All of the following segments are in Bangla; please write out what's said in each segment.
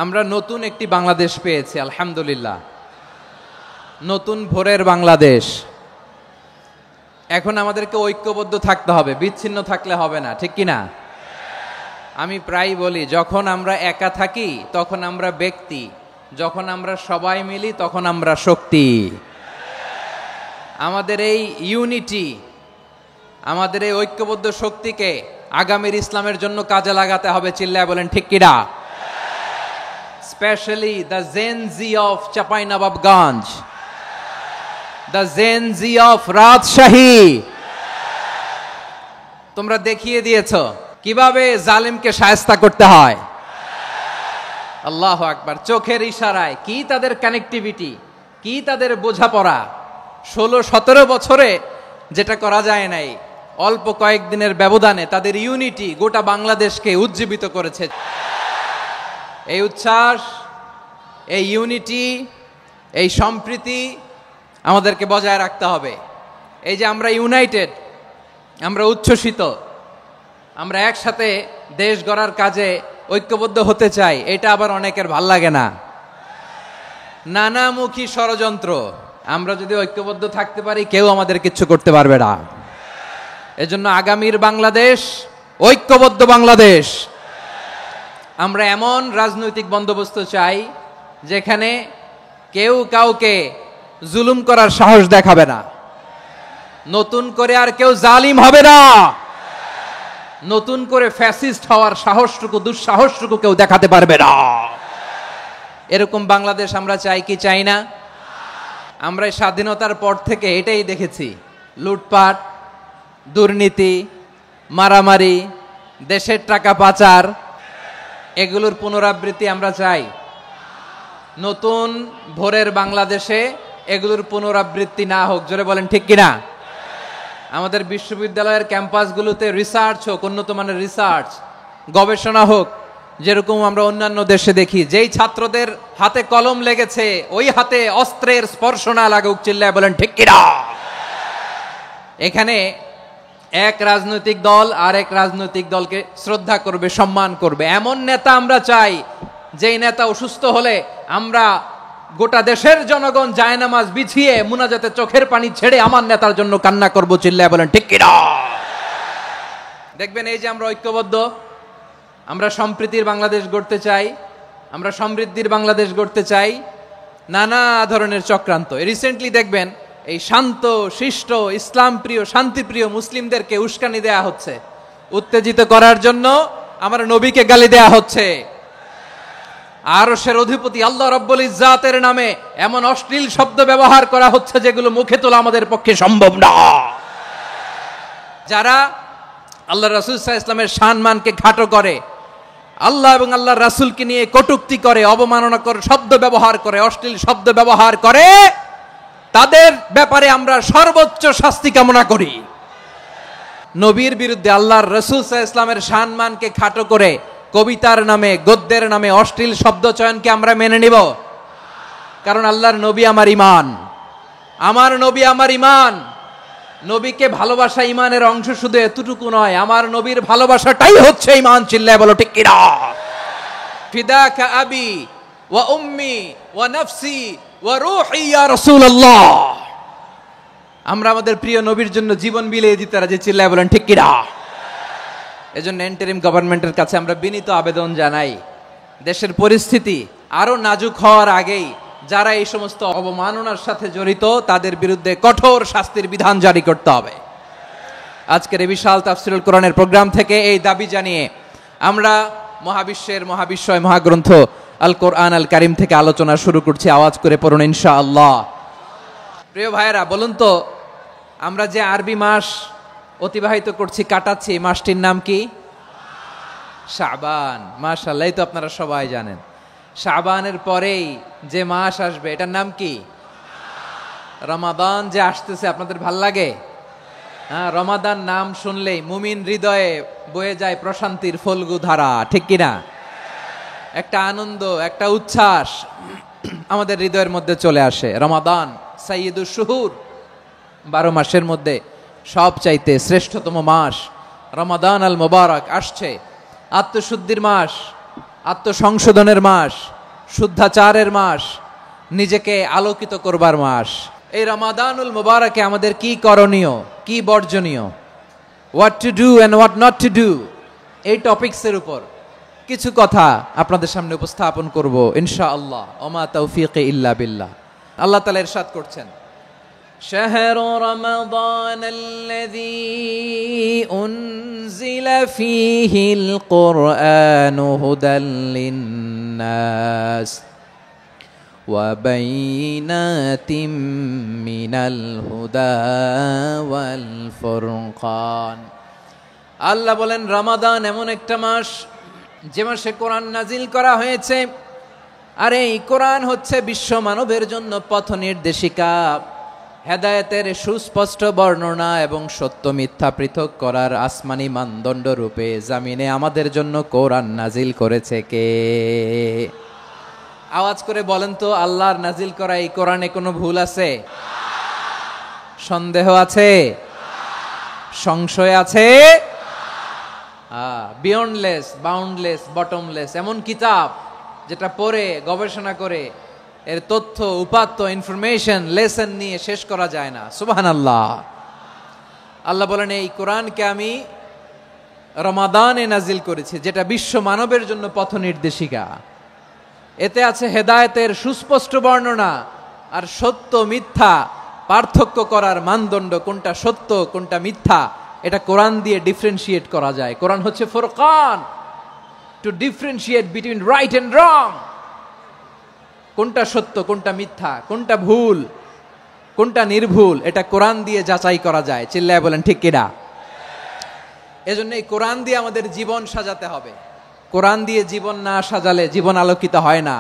আমরা নতুন একটি বাংলাদেশ পেয়েছি আলহামদুলিল্লাহ, নতুন ভোরের বাংলাদেশ। এখন আমাদেরকে ঐক্যবদ্ধ থাকতে হবে, বিচ্ছিন্ন থাকলে হবে না, ঠিক কি না? আমি প্রায় বলি, যখন আমরা একা থাকি তখন আমরা ব্যক্তি, যখন আমরা সবাই মিলি তখন আমরা শক্তি। আমাদের এই ইউনিটি, আমাদের এই ঐক্যবদ্ধ শক্তিকে আগামীর ইসলামের জন্য কাজে লাগাতে হবে। চিল্লায় বলেন ঠিক কিনা? Specially the Gen Z of Chapainawabganj, the Gen Z of Rajshahi, তোমরা দেখিয়ে দিয়েছো কিভাবে জালিমকে শায়েস্তা করতে হয়। আল্লাহু আকবার। চোখের ইশারায় কি তাদের কানেক্টিভিটি, কি তাদের বোঝাপড়া। 16-17 বছরে যেটা করা যায় নাই, অল্প কয়েকদিনের ব্যবধানে তাদের ইউনিটি গোটা বাংলাদেশকে উজ্জীবিত করেছে। এই উচ্ছ্বাস, এই ইউনিটি, এই সম্প্রীতি আমাদেরকে বজায় রাখতে হবে। এই যে আমরা ইউনাইটেড, আমরা উচ্ছ্বসিত, আমরা একসাথে দেশ গড়ার কাজে ঐক্যবদ্ধ হতে চাই, এটা আবার অনেকের ভাল লাগে না। নানামুখী ষড়যন্ত্র, আমরা যদি ঐক্যবদ্ধ থাকতে পারি কেউ আমাদের কিচ্ছু করতে পারবে না। এজন্য আগামীর বাংলাদেশ ঐক্যবদ্ধ বাংলাদেশ। আমরা এমন রাজনৈতিক বন্দোবস্ত চাই যেখানে কেউ কাউকে জুলুম করার সাহস দেখাবে না, নতুন করে আর কেউ জালিম হবে না, নতুন করে ফ্যাসিস্ট হওয়ার সাহসটুকু, দুঃসাহসটুকু কেউ দেখাতে পারবে না। এরকম বাংলাদেশ আমরা চাই কি চাই না? আমরা স্বাধীনতার পর থেকে এটাই দেখেছি, লুটপাট, দুর্নীতি, মারামারি, দেশের টাকা পাচার, এগুলোর পুনরাবৃত্তি আমরা চাই। নতুন ভোরের বাংলাদেশে এগুলোর পুনরাবৃত্তি না হোক। জোরে বলেন ঠিক কিনা? আমাদের বিশ্ববিদ্যালয়ের ক্যাম্পাসগুলোতে রিসার্চ হোক, উন্নত মানের রিসার্চ, গবেষণা হোক, যেরকম আমরা অন্যান্য দেশে দেখি। যেই ছাত্রদের হাতে কলম লেগেছে ওই হাতে অস্ত্রের স্পর্শ না লাগুক। চিল্লায় বলেন ঠিক কিনা? এখানে এক রাজনৈতিক দল আর এক রাজনৈতিক দলকে শ্রদ্ধা করবে, সম্মান করবে, এমন নেতা আমরা চাই যেই নেতা অসুস্থ হলে আমরা গোটা দেশের জনগণ জায়নামাজ বিছিয়ে মুনাজাতে চোখের পানি ছেড়ে আমার নেতার জন্য কান্না করব। চিল্লায় বলেন ঠিক কিনা? দেখবেন এই যে আমরা ঐক্যবদ্ধ, আমরা সম্প্রীতির বাংলাদেশ গড়তে চাই, আমরা সমৃদ্ধির বাংলাদেশ গড়তে চাই। নানা ধরনের চক্রান্ত, রিসেন্টলি দেখবেন এই শান্ত শিষ্ট ইসলাম প্রিয় শান্তিপ্রিয় মুসলিমদেরকে উস্কানি দেয়া হচ্ছে, উত্তেজিত করার জন্য আমার নবীকে গালি দেয়া হচ্ছে। আরশের অধিপতি আল্লাহ রাব্বুল ইজ্জাতের নামে এমন অশ্লীল শব্দ ব্যবহার করা হচ্ছে যেগুলো মুখে তোলা আমাদের পক্ষে সম্ভব না। যারা আল্লাহ রাসূল সাল্লাল্লাহু আলাইহি ওয়াসাল্লামের সম্মানকে খাটো করে, আল্লাহ এবং আল্লাহর রাসূলকে নিয়ে কটূক্তি করে, অবমাননা করে, শব্দ ব্যবহার করে, অশ্লীল শব্দ ব্যবহার করে, তাদের ব্যাপারে আমরা সর্বোচ্চ শাস্তি কামনা করি। নবীর বিরুদ্ধে আল্লাহর রাসূল সাল্লাল্লাহু আলাইহি ওয়াসাল্লামের সম্মানকে খাটো করে কবিতার নামে, গদ্যের নামে অশ্লীল শব্দ চয়নকে আমরা মেনে নিব? কারণ আল্লাহর নবী আমার ঈমান, আমার নবী আমার ঈমান। নবীকে ভালোবাসা ঈমানের অংশ শুধু এতটুকু নয়, আমার নবীর ভালোবাসাটাই হচ্ছে ঈমান। চিল্লায় বলো ঠিক কিনা? ফিদাকা আবি ওয়া উম্মি ওয়া নাফসি ওয়া রূহি ইয়া রাসূলুল্লাহ। আমরা আমাদের প্রিয় নবীর জন্য জীবন বিলিয়ে দিতে রাজি। চিল্লায় বলেন ঠিক কিনা? এজন্য ইন্টারিম গভর্নমেন্টের কাছে আমরা বিনীত আবেদন জানাই, দেশের পরিস্থিতি আরো নাজুক হওয়ার আগেই যারা এই সমস্ত অবমাননার সাথে জড়িত তাদের বিরুদ্ধে কঠোর শাস্তির বিধান জারি করতে হবে। আজকের এই বিশাল তাফসীরুল কোরআনের প্রোগ্রাম থেকে এই দাবি জানিয়ে আমরা মহাবিশ্বের মহাবিশ্বয় মহাগ্রন্থ আল কোরআন আল কারীম থেকে আলোচনা শুরু করছি। আওয়াজ করে পড়ুন ইনশাআল্লাহ। প্রিয় ভাইয়েরা, বলুন তো, আমরা যে আরবি মাস অতিবাহিত করছি, কাটাচ্ছি, মাসটির নাম কি? শাবান। মাশাআল্লাহ, এই তো আপনারা সবাই জানেন। শাবানের পরেই যে মাস আসবে এটার নাম কি? রমাদান। যে আসতেছে আপনাদের ভাল লাগে? হ্যাঁ, রমাদান নাম শুনলেই মুমিন হৃদয়ে বয়ে যায় প্রশান্তির ফল্গু ধারা, ঠিক কিনা? একটা আনন্দ, একটা উচ্ছ্বাস আমাদের হৃদয়ের মধ্যে চলে আসে। রমাদান সাইয়্যিদুশ শুহুর, 12 মাসের মধ্যে সব চাইতে শ্রেষ্ঠতম মাস রমাদান আল মুবারক আসছে। আত্মশুদ্ধির মাস, আত্মসংশোধনের মাস, শুদ্ধাচারের মাস, নিজেকে আলোকিত করবার মাস। এই রমাদানুল মুবারকে আমাদের কি করণীয়, কি বর্জনীয়, what to do and what not to do, এই টপিকসের উপর কিছু কথা আপনাদের সামনে উপস্থাপন করব ইনশাআল্লাহ। ওমা তৌফিকে ইল্লা বিল্লাহ। আল্লাহ তাআলা ইরশাদ করছেন, شهر رمضان الذي أنزل فيه القرآن هدى للناس وبينات من الهدى والفرقان। আল্লাহ বলেন রমাদান এমন একটা মাস যে মাসে কোরআন নাজিল করা হয়েছে, আর এই কোরআন হচ্ছে বিশ্ব মানবের জন্য পথ নির্দেশিকা, হেদায়েতের সুস্পষ্ট বর্ণনা এবং সত্য মিথ্যা পৃথক করার আসমানি মানদণ্ড রূপে জামিনে আমাদের জন্য কোরআন নাজিল করেছে কে? আওয়াজ করে বলেন তো, আল্লাহর নাজিল করা এই কোরআনে কোনো ভুল আছে? সন্দেহ আছে? সংশয় আছে? বিয়ন্ডলেস, বাউন্ডলেস, বটমলেস এমন কিতাব যেটা পড়ে গবেষণা করে এর তথ্য উপাত্ত ইনফরমেশন লেসন নিয়ে শেষ করা যায় না। সুবহানাল্লাহ। আল্লাহ বলেন এই কোরআনকে আমি রমাদানে নাজিল করেছি, যেটা বিশ্ব মানবের জন্য পথ নির্দেশিকা। এতে আছে হেদায়েতের সুস্পষ্ট বর্ণনা আর সত্য মিথ্যা পার্থক্য করার মানদণ্ড, কোনটা সত্য কোনটা মিথ্যা এটা কোরআন দিয়ে ডিফারেন্সিয়েট করা যায়। কোরআন হচ্ছে ফুরকান, to differentiate between right and wrong. কোনটা সত্য কোনটা মিথ্যা, কোনটা ভুল কোনটা নির্ভুল, এটা কোরআন দিয়ে যাচাই করা যায়। চিল্লায় বলেন ঠিক কিনা? এজন্য এই কোরআন দিয়ে আমাদের জীবন সাজাতে হবে। কোরআন দিয়ে জীবন না সাজালে জীবন আলোকিত হয় না।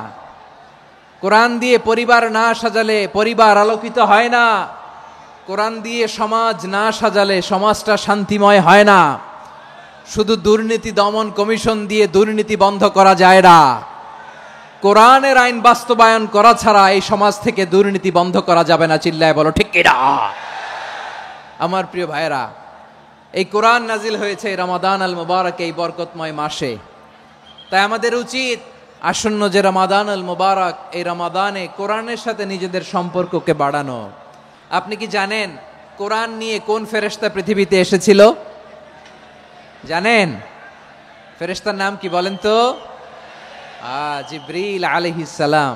কোরআন দিয়ে পরিবার না সাজালে পরিবার আলোকিত হয় না। কোরআন দিয়ে সমাজ না সাজালে সমাজটা শান্তিময় হয় না। শুধু দুর্নীতি দমন কমিশন দিয়ে দুর্নীতি বন্ধ করা যায় না। কোরআনের আইন বাস্তবায়ন করা ছাড়া এই সমাজ থেকে দুর্নীতি বন্ধ করা যাবে না। চিল্লায় বলো ঠিক কিনা? আমার প্রিয় ভাইরা, এই কোরআন নাজিল হয়েছে রমাদান আল মুবারক, এই বরকতময় মাসে। তাই আমাদের উচিত আসন্ন যে রমাদান আল মুবারক, এই রমাদানে কোরআনের সাথে নিজেদের সম্পর্ককে বাড়ানো। আপনি কি জানেন কোরআন নিয়ে কোন ফেরেশতা পৃথিবীতে এসেছিল? জানেন ফেরেশতার নাম কি বলেন তো? জিবরিল আলাইহিস সালাম।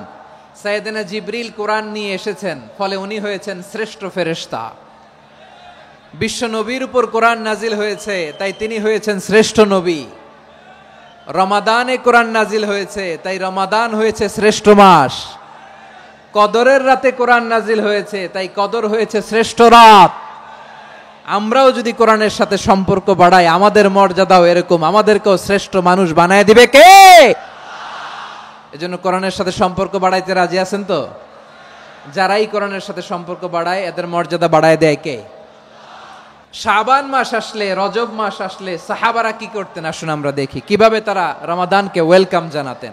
সাইয়েদনা জিবরিল কোরআন নিয়ে এসেছেন, ফলে উনি হয়েছেন শ্রেষ্ঠ ফেরেশতা। বিশ্ব নবীর উপর কোরআন নাজিল হয়েছে, তাই তিনি হয়েছেন শ্রেষ্ঠ নবী। রমাদানে কোরআন নাজিল হয়েছে, তাই রমাদান হয়েছে শ্রেষ্ঠ মাস। কদরের রাতে কোরআন নাজিল হয়েছে, তাই কদর হয়েছে শ্রেষ্ঠ রাত। আমরাও যদি কোরআনের সাথে সম্পর্ক বাড়াই, আমাদের মর্যাদাও এরকম, আমাদেরকেও শ্রেষ্ঠ মানুষ বানায় দিবে কে? এজন্য কোরআনের সাথে সম্পর্ক বাড়াইতে রাজি আছেন তো? যারাই কোরআনের সাথে সম্পর্ক বাড়ায় এদের মর্যাদা বাড়ায় দেয় কে? শাবান মাস আসলে, রজব মাস আসলে সাহাবারা কি করতেন আসুন আমরা দেখি কিভাবে তারা রমাদানকে ওয়েলকাম জানাতেন।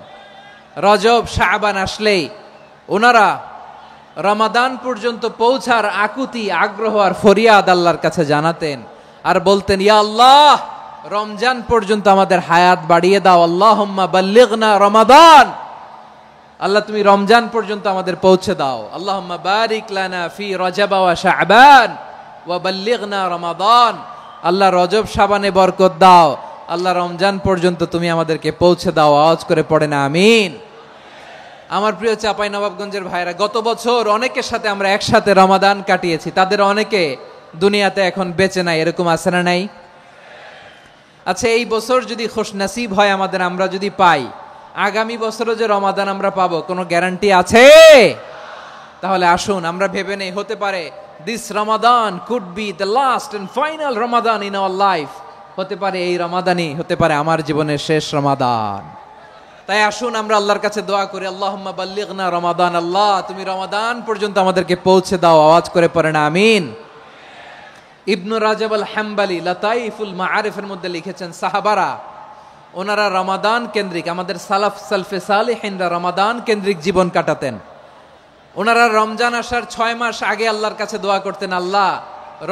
রজব শাবান আসলেই ওনারা রমাদান পর্যন্ত পৌঁছার আকুতি, আগ্রহ আর ফরিয়াদ আল্লাহর কাছে জানাতেন আর বলতেন, ইয়া আল্লাহ, রমজান পর্যন্ত আমাদের হায়াত বাড়িয়ে দাও। আল্লাহুম্মা বাল্লিগনা রমাদান, আল্লাহ তুমি রমজান পর্যন্ত আমাদের পৌঁছে দাও। আল্লাহুম্মা বারিক লানা ফি রজব ওয়া শাবান ওয়া বাল্লিগনা রমাদান, আল্লাহ রজব শাবানে বরকত দাও, আল্লাহ রমজান পর্যন্ত তুমি আমাদেরকে পৌঁছে দাও। আওয়াজ করে পড়েন আমিন। আমার প্রিয় চাঁপাইনবাবগঞ্জের ভাইরা, গত বছর অনেকের সাথে আমরা একসাথে রমাদান কাটিয়েছি, তাদের অনেকে দুনিয়াতে এখন বেঁচে নাই, এরকম আছে না নাই? আচ্ছা, এই বছর যদি খুশনসিব হয় আমাদের, আমরা যদি পাই, আগামী বছরও যে রমাদান আমরা পাবো কোনো গ্যারান্টি আছে? তাহলে আসুন আমরা ভেবে নেই, হতে পারে this Ramadan could be the last and final Ramadan in our life. হতে পারে এই রমাদানই হতে পারে আমার জীবনের শেষ রমাদান। তাই আসুন আমরা আল্লাহর কাছে দোয়া করি, আল্লাহুম্মা বাল্লিগনা রমাদান, আল্লাহ তুমি রমাদান পর্যন্ত আমাদেরকে পৌঁছে দাও। আওয়াজ করে পড়েন আমিন। ইবনু রাজব আল হাম্বালি লাতাইফুল মাআরিফের মধ্যে লিখেছেন, সাহাবারা ওনারা রমাদান কেন্দ্রিক, আমাদের সালাফ সালফে সালেহিনরা রমাদান কেন্দ্রিক জীবন কাটাতেন। ওনারা রমজান আসার 6 মাস আগে আল্লাহর কাছে দোয়া করতেন, আল্লাহ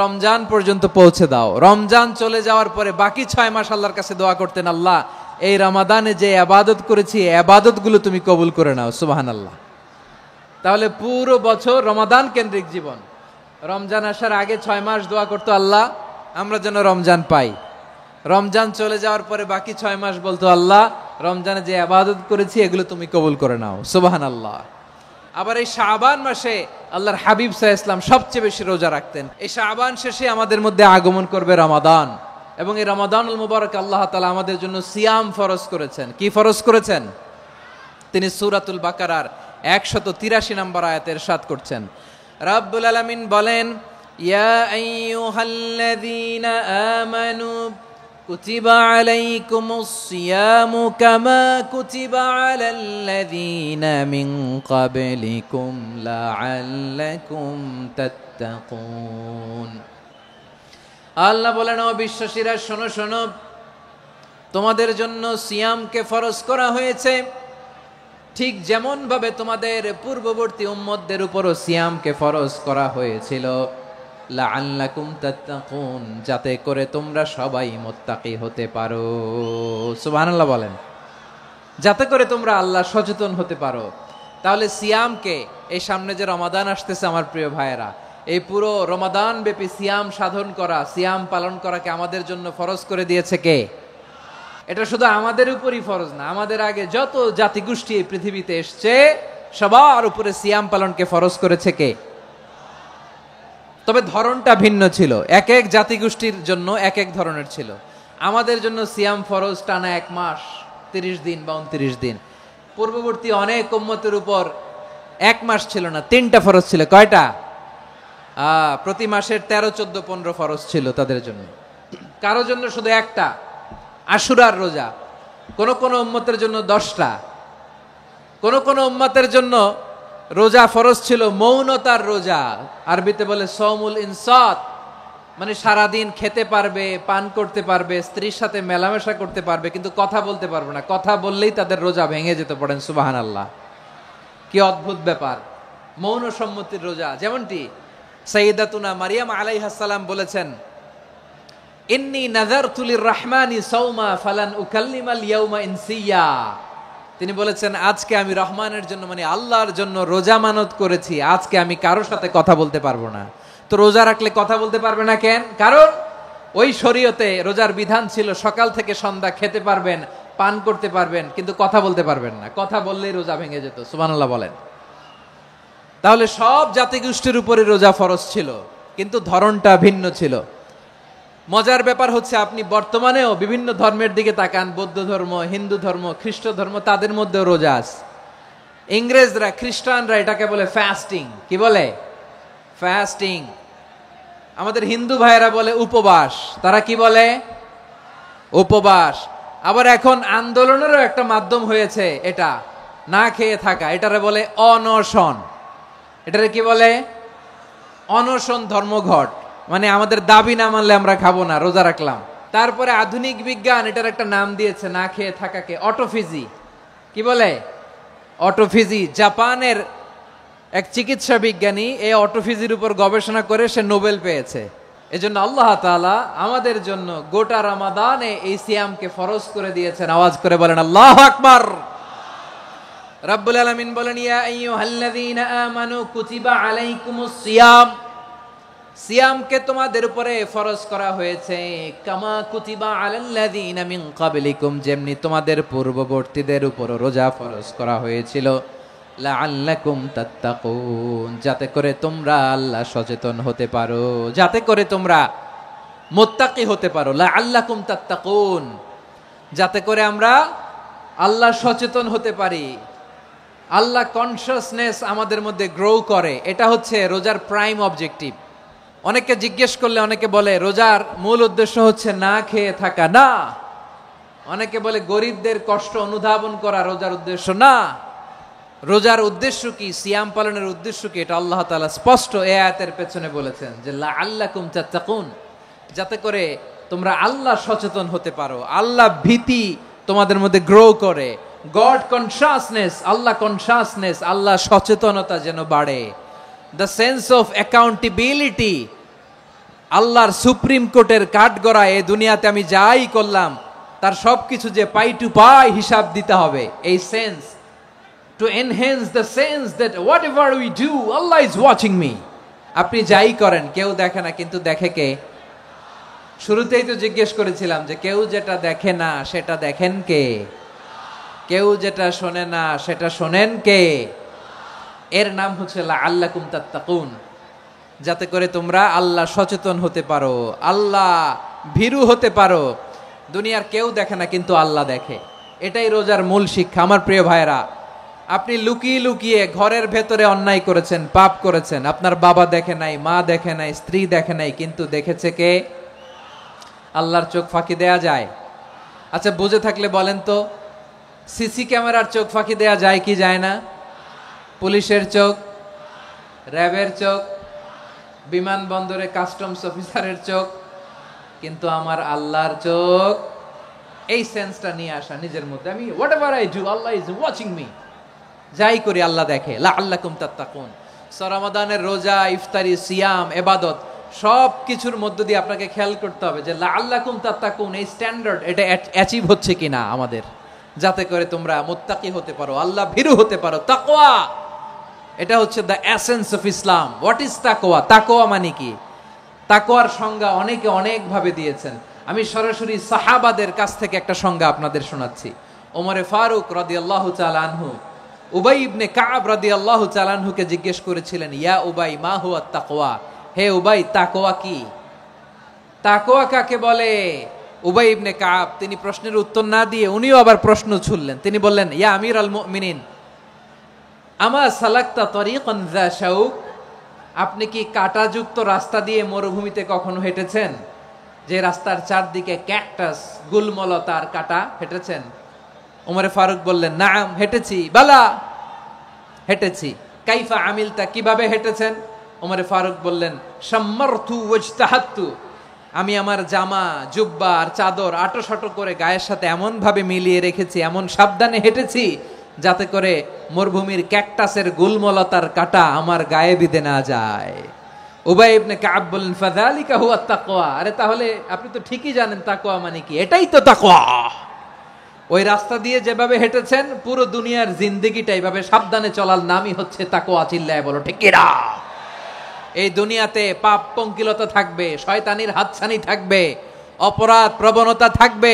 রমজান পর্যন্ত পৌঁছে দাও। রমজান চলে যাওয়ার পরে বাকি 6 মাস আল্লাহর কাছে দোয়া করতেন, আল্লাহ এই রমাদানে যে ইবাদত করেছি ইবাদতগুলো তুমি কবুল করে নাও সুবহানাল্লাহ। তাহলে পুরো বছর রমাদান কেন্দ্রিক জীবন। রমজান আসার আগে 6 মাস দোয়া করতো আল্লাহ আমরা যেন রমজান পাই। রমজান চলে যাওয়ার পরে বাকি 6 মাস বলতো আল্লাহ রমজানে যে ইবাদত করেছি এগুলো তুমি কবুল করে নাও সুবহানাল্লাহ। আবার এই শাবান মাসে আল্লাহর হাবিব সাল্লাল্লাহু আলাইহি ওয়াসাল্লাম সবচেয়ে বেশি রোজা রাখতেন। এই শাবান শেষে আমাদের মধ্যে আগমন করবে রমাদান, এবং এই রমাদানুল মুবারক আল্লাহ তাআলা আমাদের জন্য সিয়াম ফরজ করেছেন। কি ফরজ করেছেন? তিনি সূরাতুল বাকারার 183 নম্বর আয়াতে ইরশাদ করছেন, রাব্বুল আলামিন বলেন, ইয়া আইয়ুহাল্লাযীনা আমানু কুতিবা আলাইকুমুস সিয়ামু কামা কুতিবা আলাল্লাযীনা মিন ক্বাবলিকুম লাআল্লাকুম তাত্তাকুন। আল্লাহ বলেন, ও বিশ্বাসীরা শোনো শোনো, তোমাদের জন্য সিয়ামকে ফরজ করা হয়েছে ঠিক যেমন ভাবে তোমাদের পূর্ববর্তী উম্মতদের উপরও সিয়ামকে ফরজ করা হয়েছিল, লাআল্লাকুম তাত্তাকুন, যাতে করে তোমরা সবাই মুত্তাকি হতে পারো। সুবহানাল্লাহ বলেন, যাতে করে তোমরা আল্লাহ সচেতন হতে পারো। তাহলে সিয়ামকে, এই সামনে যে রমাদান আসতেছে আমার প্রিয় ভাইয়েরা, এই পুরো রমাদান ব্যাপী সিয়াম সাধন করা, সিয়াম পালন করাকে আমাদের জন্য ফরজ করে দিয়েছে কে? এটা শুধু আমাদের উপরই ফরজ না, আমাদের আগে যত জাতিগোষ্ঠী এই পৃথিবীতে এসছে সবার উপরে সিয়াম পালনকে ফরজ করেছে কে? তবে ধরনটা ভিন্ন ছিল, এক এক জাতিগোষ্ঠীর জন্য এক এক ধরনের ছিল। আমাদের জন্য সিয়াম ফরজ টানা 1 মাস 30 দিন বা 29 দিন। পূর্ববর্তী অনেক উম্মতের উপর 1 মাস ছিল না, 3টা ফরজ ছিল। কয়টা? প্রতি মাসের 13, 14, 15 ফরজ ছিল তাদের জন্য। কারো জন্য শুধু একটা, আশুরার রোজা। কোন কোন উম্মতের জন্য 10টা। কোন কোন উম্মতের জন্য রোজা ফরজ ছিল মৌনতার রোজা, আরবিতে বলে সওমুল ইনসাত, মানে সারাদিন খেতে পারবে, পান করতে পারবে, স্ত্রীর সাথে মেলামেশা করতে পারবে, কিন্তু কথা বলতে পারবে না। কথা বললেই তাদের রোজা ভেঙে যেতে পারেন। সুবহানাল্লাহ, কি অদ্ভুত ব্যাপার! মৌন সম্মতির রোজা। যেমনটি সাইয়্যিদাতুনা মারিয়াম আলাইহিস সালাম বলেছেন, ইন্নী নাযারতু লির-রাহমানি সাওমা ফালান উকাল্লিমাল ইয়াওমা ইনসিয়া। তিনি বলেছেন, আজকে আমি রহমানের জন্য, মানে আল্লাহর জন্য রোজা মানত করেছি, আজকে আমি কারোর সাথে কথা বলতে পারবো না। তো রোজা রাখলে কথা বলতে পারবে না কেন? কারণ ওই শরীয়তে রোজার বিধান ছিল সকাল থেকে সন্ধ্যা খেতে পারবেন, পান করতে পারবেন, কিন্তু কথা বলতে পারবেন না। কথা বললেই রোজা ভেঙে যেত। সুবহানাল্লাহ বলেন। তাহলে সব জাতিগোষ্ঠীর উপরে রোজা ফরজ ছিল, কিন্তু ধরনটা ভিন্ন ছিল। মজার ব্যাপার হচ্ছে, আপনি বর্তমানেও বিভিন্ন ধর্মের দিকে তাকান, বৌদ্ধ ধর্ম, হিন্দু ধর্ম, খ্রিস্ট ধর্ম, তাদের মধ্যেও রোজা আছে। ইংরেজরা, খ্রিস্টানরা এটাকে বলে ফাস্টিং। কি বলে? ফাস্টিং। আমাদের হিন্দু ভাইয়েরা বলে উপবাস। তারা কি বলে? উপবাস। আবার এখন আন্দোলনেরও একটা মাধ্যম হয়েছে এটা, না খেয়ে থাকা। এটারে বলে অনশন। এটারে কি বলে? অনশন ধর্মঘট। মানে আমাদের দাবি না মানলে আমরা খাবো না, রোজা রাখলাম। তারপরে আধুনিক বিজ্ঞান এটার একটা নাম দিয়েছে না খেয়ে থাকাকে, অটোফিজি। কি বলে? অটোফিজি। জাপানের এক চিকিৎসা বিজ্ঞানী এই অটোফিজির উপর গবেষণা করে সে নোবেল পেয়েছে। এজন্য আল্লাহ তাআলা আমাদের জন্য গোটা রমাদানে এই সিয়ামকে ফরজ করে দিয়েছেন। আওয়াজ করে বলেন আল্লাহু আকবার। রাব্বুল আলামিন বলেন, ইয়া আইয়ুহাল্লাযীনা আমানু কুতিবা আলাইকুমুস সিয়াম, সিয়ামকে তোমাদের উপরে ফরজ করা হয়েছে কামা কুতিবা আলাল্লাযীনা মিন ক্বাবলিকুম, যেমনি তোমাদের পূর্ববর্তীদের উপর রোজা ফরজ করা হয়েছিল, লাআল্লাকুম তাত্তাকুন, যাতে করে তোমরা আল্লাহ সচেতন হতে পারো, যাতে করে তোমরা মুত্তাকি হতে পারো। লাআল্লাকুম তাত্তাকুন, যাতে করে আমরা আল্লাহ সচেতন হতে পারি, আল্লাহ কনসিয়াসনেস আমাদের মধ্যে গ্রো করে। এটা হচ্ছে রোজার প্রাইম অবজেক্টিভ। অনেকে জিজ্ঞেস করলে অনেকে বলে রোজার মূল উদ্দেশ্য হচ্ছে না খেয়ে থাকা। না। অনেকে বলে গরিবদের কষ্ট অনুধাবন করা রোজার উদ্দেশ্য। না। রোজার উদ্দেশ্য কি, সিয়াম পালনের উদ্দেশ্য কি, এটা আল্লাহ তাআলা স্পষ্ট এই আয়াতের পেছনে বলেছেন যে লাআল্লাকুম তাত্তাকুন, যাতে করে তোমরা আল্লাহ সচেতন হতে পারো, আল্লাহ ভীতি তোমাদের মধ্যে গ্রো করে, গড কনসিয়াসনেস, আল্লাহ কনসিয়াসনেস, আল্লাহ সচেতনতা যেন বাড়ে, দ্য সেন্স অফ অ্যাকাউন্টেবিলিটি। আল্লাহর সুপ্রিম কোর্টের কাঠগড়ায় এই দুনিয়াতে আমি যাই করলাম তার সবকিছু যে পাই টু পাই হিসাব দিতে হবে। এই sense, to enhance the sense that what ever we do Allah is watching me. আপনি যাই করেন কেউ দেখে না, কিন্তু দেখে কে? শুরুতেই তো জিজ্ঞেস করেছিলাম যে কেউ যেটা দেখে না সেটা দেখেন কে? কেউ যেটা শোনে না সেটা শোনেন কে? এর নাম হচ্ছে লাআল্লাকুম তাত্তাকুন, যাতে করে তোমরা আল্লাহ সচেতন হতে পারো, আল্লাহ ভীরু হতে পারো। দুনিয়ার কেউ দেখে না, কিন্তু আল্লাহ দেখে। এটাই রোজার মূল শিক্ষা। আমার প্রিয় ভাইরা, আপনি লুকিয়ে লুকিয়ে ঘরের ভেতরে অন্যায় করেছেন, পাপ করেছেন, আপনার বাবা দেখে নাই, মা দেখে নাই, স্ত্রী দেখে নাই, কিন্তু দেখেছে কে? আল্লাহর চোখ ফাঁকি দেয়া যায়? আচ্ছা, বুঝে থাকলে বলেন তো, সিসি ক্যামেরার চোখ ফাঁকি দেয়া যায় কি যায় না? পুলিশের চোখ, র্যাবের চোখ, বিমানবন্দরে কাস্টমস অফিসারের চোখ, কিন্তু আমার আল্লাহর চোখ। এই সেন্সটা নিয়ে আসা নিজের মধ্যে, আমি what ever I do Allah is watching me, যাই করি আল্লাহ দেখে। লাআল্লাকুম তাত্তাকুন। রমাদানের রোজা, ইফতারি, সিয়াম, ইবাদত সব কিছুর মধ্য দিয়ে আপনাকে খেয়াল করতে হবে যে লাআল্লাকুম তাত্তাকুন এই স্ট্যান্ডার্ড এটা অ্যাচিভ হচ্ছে কিনা আমাদের, যাতে করে তোমরা মুত্তাকি হতে পারো, আল্লাহ ভীরু হতে পারো। তাকওয়া, এটা হচ্ছে the essence of Islam. What is তাকওয়া? তাকওয়া মানে কি? তাকওয়ার সংজ্ঞা অনেকে অনেক ভাবে দিয়েছেন। আমি সরাসরি সাহাবাদের কাছ থেকে একটা সংজ্ঞা আপনাদের শোনাচ্ছি। ওমরে ফারুক রাদিয়াল্লাহু তাআলা আনহু উবাই ইবনে কাব রাদিয়াল্লাহু তাআলা আনহুকে জিজ্ঞেস করেছিলেন, ইয়া উবাই মা হুয়া তাকওয়া? হে উবাই, তাকওয়া কি? তাকওয়া কাকে বলে? উবাই ইবনে কাব তিনি প্রশ্নের উত্তর না দিয়ে উনিও আবার প্রশ্ন ছুড়লেন। তিনি বললেন, ইয়া আমির আল মুমিনিন, আমা সালাকতা তরিকান যা শাউক? আপনি কি কাঁটাযুক্ত রাস্তা দিয়ে মরুভূমিতে কখনো হেঁটেছেন? যে রাস্তার চারদিকে ক্যাকটাস, গুলমলতার কাঁটা, হেঁটেছেন? ওমরে ফারুক বললেন, নাম, হেঁটেছি। বালা, হেঁটেছি। কাইফা আমিলতা, কিভাবে হেঁটেছেন? ওমরে ফারুক বললেন, শাম্মারতু ওয়াজতাহাতু, আমি আমার জামা, জুব্বা আর চাদর আটোসাটো করে গায়ের সাথে এমন ভাবে মিলিয়ে রেখেছি, এমন সাবধানে হেঁটেছি যাতে করে মরুভূমির ক্যাকটাসের গুলমলতার কাঁটা আমার গায়ে বিঁধে না যায়। উবাই ইবনে কাব বললেন, ফাযালিকা হুয়া তাকওয়া। আরে তাহলে আপনি তো ঠিকই জানেন তাকওয়া মানে কি, এটাই তো তাকওয়া। ওই রাস্তা দিয়ে যেভাবে হেঁটেছেন, পুরো দুনিয়ার জিন্দেগিটা এইভাবে সাবধানে চলার নামই হচ্ছে তাকওয়া। চিল্লায় বলো ঠিক কিনা? এই দুনিয়াতে পাপ পঙ্কিলতা থাকবে, শয়তানির হাতছানি থাকবে, অপরাধ প্রবণতা থাকবে,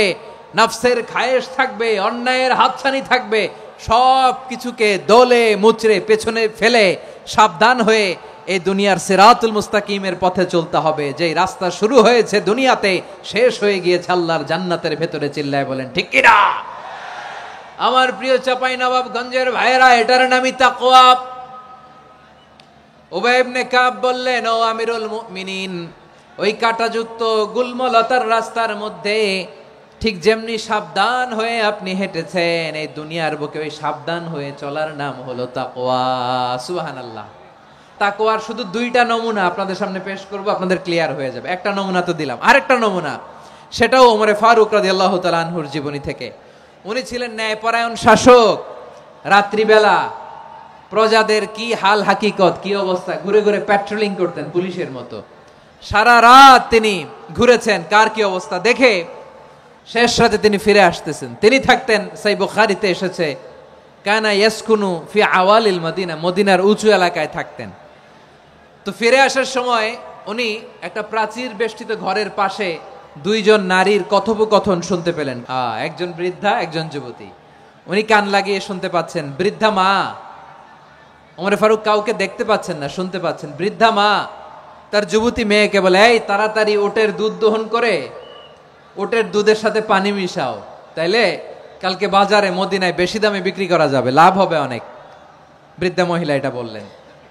নফসের খায়েশ থাকবে, অন্যায়ের হাতছানি থাকবে। সব কিছুকে দলে মুচড়ে পেছনে ফেলে সাবধান হয়ে এই দুনিয়ার সিরাতুল মুস্তাকিমের পথে চলতে হবে। যেই রাস্তা শুরু হয়েছে দুনিয়াতে, শেষ হয়ে গিয়েছে আল্লাহর জান্নাতের ভেতরে। চিল্লায় বলেন ঠিক কিনা? আমার প্রিয় চাঁপাইনবাবগঞ্জের ভাইয়েরা, এটার নামই তাকওয়া। উবাই ইবনে কাব বললেন, ও আমিরুল মুমিনিন, ওই কাঁটাযুক্ত গুলমলতার রাস্তার মধ্যে ঠিক যেমনি সাবধান হয়ে আপনি হেঁটেছেন, এই দুনিয়ার বুকে ওই সাবধান হয়ে চলার নাম হলো তাকওয়া। সুবহানাল্লাহ। তাকওয়ার শুধু দুইটা নমুনা আপনাদের সামনে পেশ করব, আপনাদের ক্লিয়ার হয়ে যাবে। একটা নমুনা তো দিলাম, আরেকটা নমুনা, সেটাও ওমরে ফারুক রাদিয়াল্লাহু তাআলা আনহুর জীবনী থেকে। উনি ছিলেন ন্যায়পরায়ণ শাসক। রাত্রিবেলা প্রজাদের কি হাল হাকিকত, কি অবস্থা, ঘুরে ঘুরে প্যাট্রোলিং করতেন পুলিশের মতো। সারা রাত তিনি ঘুরেছেন কার কি অবস্থা দেখে, শেষ রাতে তিনি ফিরে আসতেছেন। তিনি থাকতেন, সহিহ বুখারীতে এসেছে, কানা ইয়াসকুনু ফি আওয়ালিল মদিনা, মদিনার উঁচু এলাকায় থাকতেন। তো ফিরে আসার সময় উনি একটা প্রাচীর বেষ্টিত ঘরের পাশে দুইজন নারীর কথোপকথন শুনতে পেলেন। একজন বৃদ্ধা, একজন যুবতী। উনি কান লাগিয়ে শুনতে পাচ্ছেন। বৃদ্ধা মা, ওমর ফারুক কাউকে দেখতে পাচ্ছেন না, শুনতে পাচ্ছেন। বৃদ্ধা মা তার যুবতী মেয়েকে বলে, এই তাড়াতাড়ি ওটের দুধ দহন করে ওটের দুধের সাথে পানি মিশাও, তাইলে কালকে বাজারে মদিনায় বেশি দামে বিক্রি করা যাবে, লাভ হবে অনেক। বৃদ্ধা মহিলা এটা বললেন।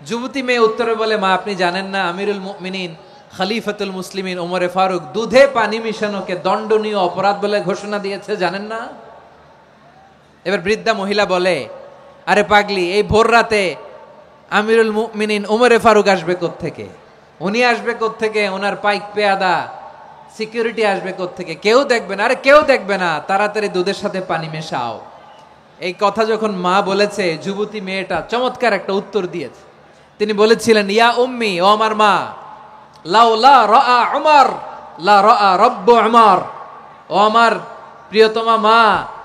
যুবতী মেয়ে উত্তরে বলে, মা আপনি জানেন না আমিরুল মুমিনিন খলিফাতুল মুসলিমিন ওমরে ফারুক দুধে পানি মিশানোকে দণ্ডনীয় অপরাধ বলে ঘোষণা দিয়েছে, জানেন না? এবার বৃদ্ধা মহিলা বলে, আরে পাগলি, এই ভোর রাতে আমিরুল মুমিনিন ওমরে ফারুক আসবে কোত্থেকে? উনি আসবে কোত্থেকে? ওনার পাইক পেয়াদা সিকিউরিটি আসবে কোত্থেকে? কেউ দেখবে না। আরে কেউ দেখবে না, তাড়াতাড়ি দুধের সাথে পানি মেশাও। এই কথা যখন মা বলেছে, যুবতী মেয়েটা চমৎকার একটা উত্তর দিয়েছে। তিনি বলেছিলেন, ইয়া উম্মি, ও আমার মা, লাউলা রাআ উমর লা রাআ রব্বু উমর। ও আমার প্রিয়তমা মা,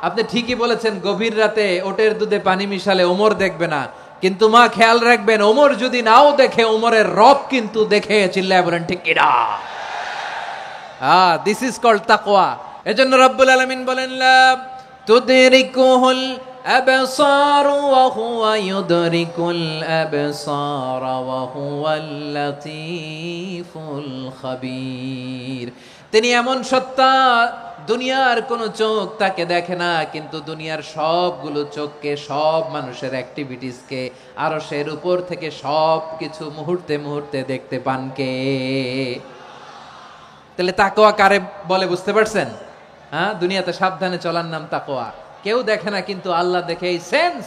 আপনি ঠিকই বলেছেন, গভীর রাতে ওটের দুধে পানি মিশালে ওমর দেখবে না, কিন্তু মা খেয়াল রাখবেন, ওমর যদি নাও দেখে, ওমরের রব কিন্তু দেখে। চিল্লায় বলেন ঠিক কিনা? দিস ইজ কল্ড তাকওয়া। এজন্য রব্বুল আলামিন বলেন, লা তুদরিকুহুল আবসার ওয়া হুয়া ইউদরিকুল আবসার ওয়া হুয়াল লাতীফুল খাবীর। তিনি এমন সত্তা, দুনিয়ার কোনো চোখ তাকে দেখে না, কিন্তু দুনিয়ার সবগুলো চোখকে, সব মানুষের অ্যাক্টিভিটিসকে, আরশের উপর থেকে সব কিছু মুহূর্তে মুহূর্তে দেখতে পান কে? তাহলে তাকওয়া কারে বলে বুঝতে পারছেন? দুনিয়াতে সাবধানে চলার নাম তাকওয়া। কেউ দেখে না, কিন্তু আল্লাহ দেখে। এই সেন্স,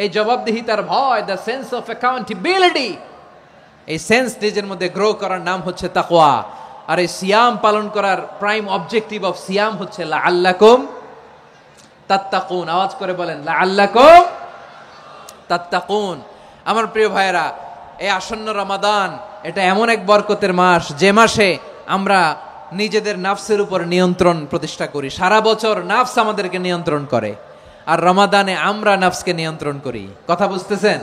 এই জবাবদিহিতার ভয়, দ্য সেন্স অফ অ্যাকাউন্টেবিলিটি, এই সেন্স নিজের মধ্যে গ্রো করার নাম হচ্ছে তাকওয়া। আর এই সিয়াম পালন করার প্রাইম অবজেক্টিভ অফ সিয়াম হচ্ছে লাআল্লাকুম তাত্তাকুন। আওয়াজ করে বলেন, লাআল্লাকুম তাত্তাকুন। আমার প্রিয় ভাইয়েরা, এই আসন্ন রমাদান, এটা এমন এক বরকতের মাস, যে মাসে আমরা নিজেদের নাফসের উপর নিয়ন্ত্রণ প্রতিষ্ঠা করি। সারা বছর নাফস আমাদেরকে নিয়ন্ত্রণ করে, আর রমাদানে আমরা নাফসকে নিয়ন্ত্রণ করি। কথা বুঝতেছেন?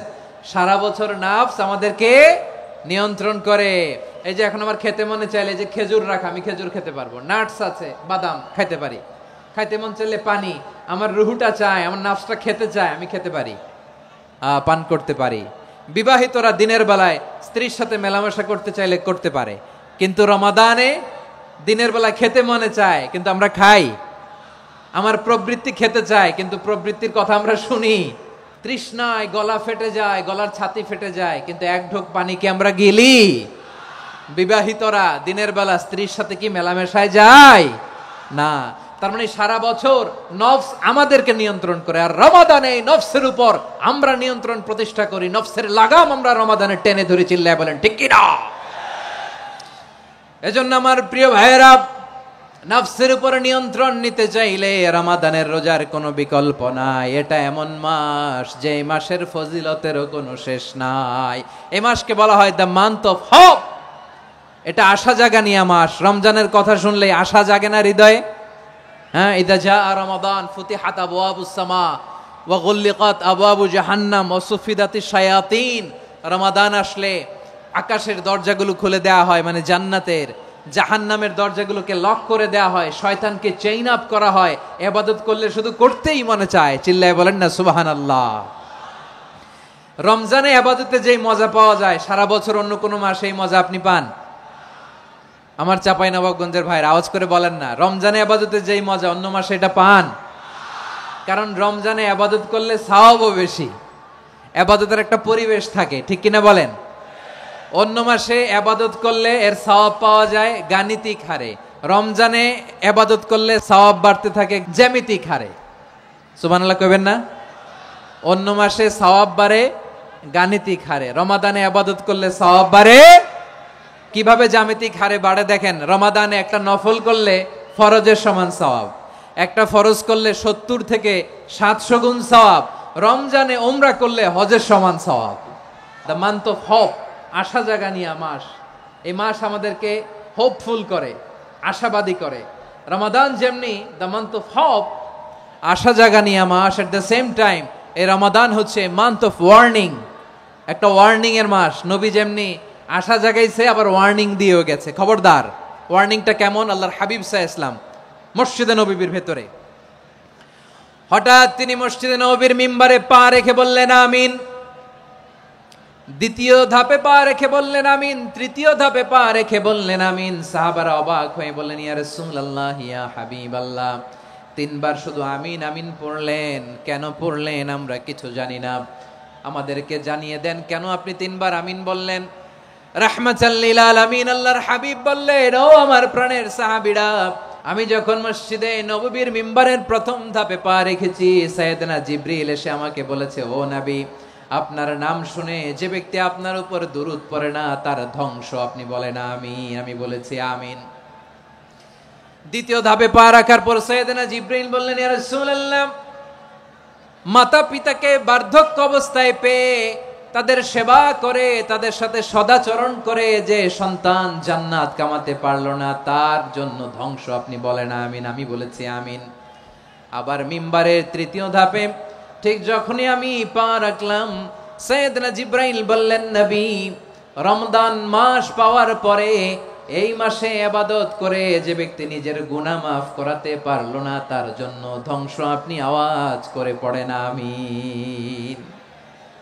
সারা বছর নাফস আমাদেরকে নিয়ন্ত্রণ করে। এই যে এখন আমার খেতে মনে চাইলে যে খেজুর রাখা, আমি খেজুর খেতে পারবো, নাটস আছে, বাদাম খাইতে পারি। খাইতে মন চাইলে পানি, আমার রুহুটা চায়, আমার নাফসটা খেতে চায়, আমি খেতে পারি, পান করতে পারি। বিবাহিতরা দিনের বেলায় স্ত্রীর সাথে মেলামেশা করতে চাইলে করতে পারে, কিন্তু রমাদানে দিনের বেলায় খেতে মনে চায়, কিন্তু আমরা খাই। আমার প্রবৃত্তি খেতে চায়, কিন্তু প্রবৃত্তির কথা আমরা শুনি। তৃষ্ণায় গলা ফেটে যায়, গলার ছাতি ফেটে যায়, কিন্তু এক ঢোক পানি কি আমরা গিলি? বিবাহিতরা দিনের বেলা স্ত্রীর সাথে কি মেলামেশায় যায়? না। তার মানে সারা বছর নফস আমাদেরকে নিয়ন্ত্রণ করে, আর রমাদানে নফসের উপর আমরা নিয়ন্ত্রণ প্রতিষ্ঠা করি। নফসের লাগাম আমরা রমাদানে টেনে ধরে। চিল্লায় বলেন ঠিক কি না? এজন্য আমার প্রিয় ভাইয়েরা, নফসের উপর নিয়ন্ত্রণ নিতে চাইলে রমাদানের রোজার কোনো বিকল্প নাই। এটা এমন মাস, যে মাসের ফজিলতেরও কোনো শেষ নাই। এই মাসকে বলা হয় দ্য মান্থ অফ হোপ। এটা আশা জাগানিয়া মাস। রমজানের কথা শুনলে আশা জাগে না হৃদয়ে? ইদা জাআ রমাদান ফুতিহাত আবওয়াবুস সামা ওয়া গুল্লিকাত আবওয়াবু জাহান্নাম ওয়া সুফিদাতিশ শায়াতিন। রমাদান আসলে আকাশের দরজাগুলো খুলে দেওয়া হয়, মানে জান্নাতের। জাহান্নামের দরজাগুলোকে লক করে দেওয়া হয়, শয়তানকে চেইন আপ করা হয়। ইবাদত করলে শুধু করতেই মনে চায়। চিল্লায় বলেন না সুবহানাল্লাহ। রমজানে ইবাদতে যেই মজা পাওয়া যায়, সারা বছর অন্য কোনো মাসে এই মজা আপনি পান? আমার চাঁপাইনবাবগঞ্জের ভাইরা আওয়াজ করে বলেন না, রমজানে ইবাদতে যেই মজা অন্য মাসে এটা পান? কারণ রমজানে ইবাদত করলে সওয়াবও বেশি, ইবাদতের একটা পরিবেশ থাকে, ঠিক কিনা বলেন? অন্য মাসে ইবাদত করলে এর সওয়াব পাওয়া যায় গাণিতিক হারে, রমজানে ইবাদত করলে সওয়াব বাড়তে থাকে জ্যামিতিক হারে। সুবহানাল্লাহ কইবেন না? অন্য মাসে সওয়াব বাড়ে গাণিতিক হারে, রমাদানে ইবাদত করলে সওয়াব বাড়ে কিভাবে? জ্যামিতিক হারে বাড়ে। দেখেন, রমাদানে একটা নফল করলে ফরজের সমান সওয়াব, একটা ফরজ করলে 70 থেকে 700 গুণ সওয়াব। রমজানে উমরা করলে হজের সমান সওয়াব। দ্য মান্থ অফ হোপ, আশা জাগানিয়া মাস। এই মাস আমাদেরকে হোপফুল করে, আশাবাদী করে। রমাদান যেমনি দ্য মান্থ অফ হোপ, আশা জাগানিয়া মাস, এট দ্য সেম টাইম এই রমাদান হচ্ছে মান্থ অফ ওয়ার্নিং, একটা ওয়ার্নিং এর মাস। নবী যেমনি আশা জাগাইছে, আবার ওয়ার্নিং দিয়েও গেছে, খবরদার। ওয়ার্নিংটা কেমন? আল্লাহর হাবিব সাল্লাল্লাহু আলাইহি ওয়াসাল্লাম মসজিদে নববীর ভেতরে, হঠাৎ তিনি মসজিদে নববীর মিম্বারে পা রেখে বললেন আমিন। দ্বিতীয় ধাপে পা রেখে বললেন আমিন, তৃতীয় ধাপে পা রেখে বললেন আমিন। সাহাবারা অবাক হয়ে বললেন, ইয়া রাসূলুল্লাহ, ইয়া হাবিবাল্লাহ, 3 বার শুধু আমিন আমিন পড়লেন, কেন পড়লেন আমরা কিছু জানি না, আমাদেরকে জানিয়ে দেন কেন আপনি 3 বার আমিন বললেন। রাহমাতাল লিল আলামিন আল্লাহর হাবিব বললেন, ও আমার প্রাণের সাহাবীরা, আমি যখন মসজিদে নববীর মিম্বারের প্রথম ধাপে পা রেখেছি, সাইয়েদনা জিবরিল এসে আমাকে বলেছে, ও নবী, আপনার নাম শুনে যে ব্যক্তি আপনার উপর দুরূদ পড়ে না তার ধ্বংস। আপনি বলেন আমিন। আমি বলেছি আমিন। দ্বিতীয় ধাপে পা রাখার পর সাইয়েদনা জিবরিল বললেন, ইয়া রাসূলুল্লাহ, মাতা পিতাকে বার্ধক্য অবস্থায় পেয়ে তাদের সেবা করে, তাদের সাথে সদাচরণ করে যে সন্তান জান্নাত কামাতে পারলো না, তার জন্য ধ্বংস। আপনি বলেন আমিন। আমি বলেছি আমিন। আবার মিম্বারের তৃতীয় ধাপে ঠিক যখনই আমি পা রাখলাম, সাইয়েদনা জিব্রাইল বললেন, নবী, রমজান মাস পাওয়ার পরে এই মাসে ইবাদত করে যে ব্যক্তি নিজের গুনাহ মাফ করাতে পারলো না, তার জন্য ধ্বংস। আপনি আওয়াজ করে পড়েন আমিন।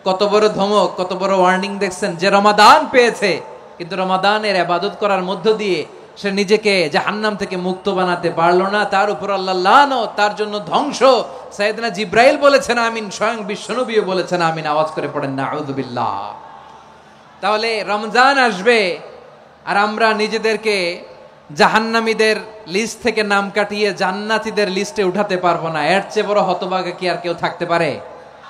কত বড় ধমক, কত বড় ওয়ার্নিং দেখছেন, যে রমাদান পেয়েছে কিন্তু রমাদানের ইবাদত করার মধ্য দিয়ে সে নিজেকে জাহান্নাম থেকে মুক্ত বানাতে পারলো না, তার উপর আল্লাহ লানত, তার জন্য ধ্বংস। সাইয়েদনা জিব্রাইল বলেছেন আমিন, স্বয়ং বিশ্বনবীও বলেছেন আমিন। আওয়াজ করে পড়েন নাউযু বিল্লাহ। তাহলে রমজান আসবে আর আমরা নিজেদেরকে জাহান্নামীদের লিস্ট থেকে নাম কাটিয়ে জান্নাতীদের লিস্টে উঠাতে পারবো না। এর চেয়ে বড় হতভাগা কি আর কেউ থাকতে পারে?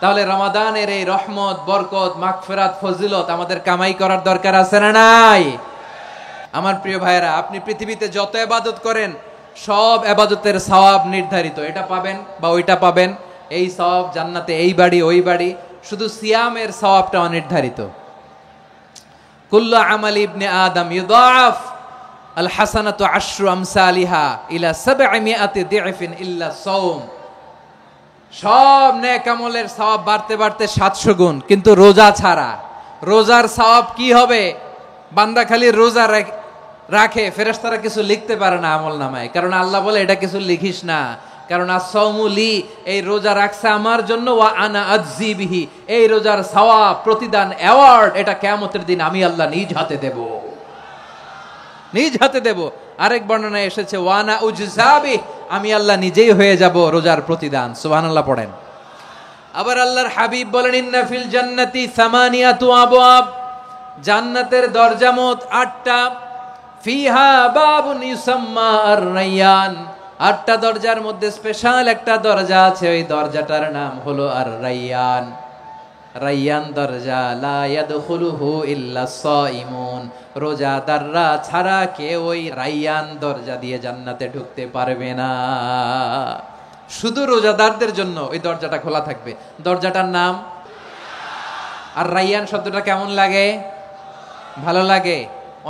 তাহলে রমাদানের এই রহমত, বরকত, মাগফিরাত, ফজিলত আমাদের কামাই করার দরকার আছে না নাই? আমার প্রিয় ভাইরা, আপনি পৃথিবীতে যত ইবাদত করেন সব ইবাদতের সওয়াব নির্ধারিত। এটা পাবেন বা ওইটা পাবেন, এই সওয়াব জান্নাতে, এই বাড়ি ওই বাড়ি। শুধু সিয়ামের সওয়াবটা অনির্ধারিত। কুল্লু আমালি ইবনে আদম ইউদাফ আল হাসানাতু আশরু আমসালিহা ইলা 700 দি'ফিন ইল্লা সাওম। সব নেক আমলের সওয়াব বাড়তে বাড়তে 700 গুণ, কিন্তু রোজা ছাড়া। রোজার সওয়াব কি হবে? বান্দা খালি রোজা রাখে, ফেরেশতারা কিছু লিখতে পারে না আমল নামায়, কারণ আল্লাহ বলে এটা কিছু লিখিস না, কারণ as-সাওমু লি, এই রোজা রাখছে আমার জন্য, ওয়া আনা আজজি বিহি, এই রোজার সওয়াব, প্রতিদান, অ্যাওয়ার্ড এটা কিয়ামতের দিন আমি আল্লাহ নিজ হাতে দেব, নিজ হাতে দেব। আরেক বর্ণনায় এসেছে ওয়া আনা উজজা বিহি, আমি আল্লাহ নিজেই হয়ে যাব রোজার প্রতিদান। সুবহানাল্লাহ পড়েন। আবার আল্লাহর হাবিব বলেন, ইন্না ফিল জান্নাতি সামানিয়াতু আবওয়াব, জান্নাতের দরজা মোট 8টা। ফিহা বাবুন ইউসাম্মা আর-রায়্যান, 8টা দরজার মধ্যে স্পেশাল একটা দরজা আছে, ওই দরজাটার নাম হলো আর-রায়্যান। রায়্যান দরজা, লা ইয়াদখুলুহু ইল্লা সাইমুন, রোজাদাররা ছাড়া কেউ ওই রায়্যান দরজা দিয়ে জান্নাতে ঢুকতে পারবে না। শুধু রোজাদারদের জন্য ওই দরজাটা খোলা থাকবে। দরজাটার নাম আর রায়্যান। শব্দটা কেমন লাগে? ভালো লাগে।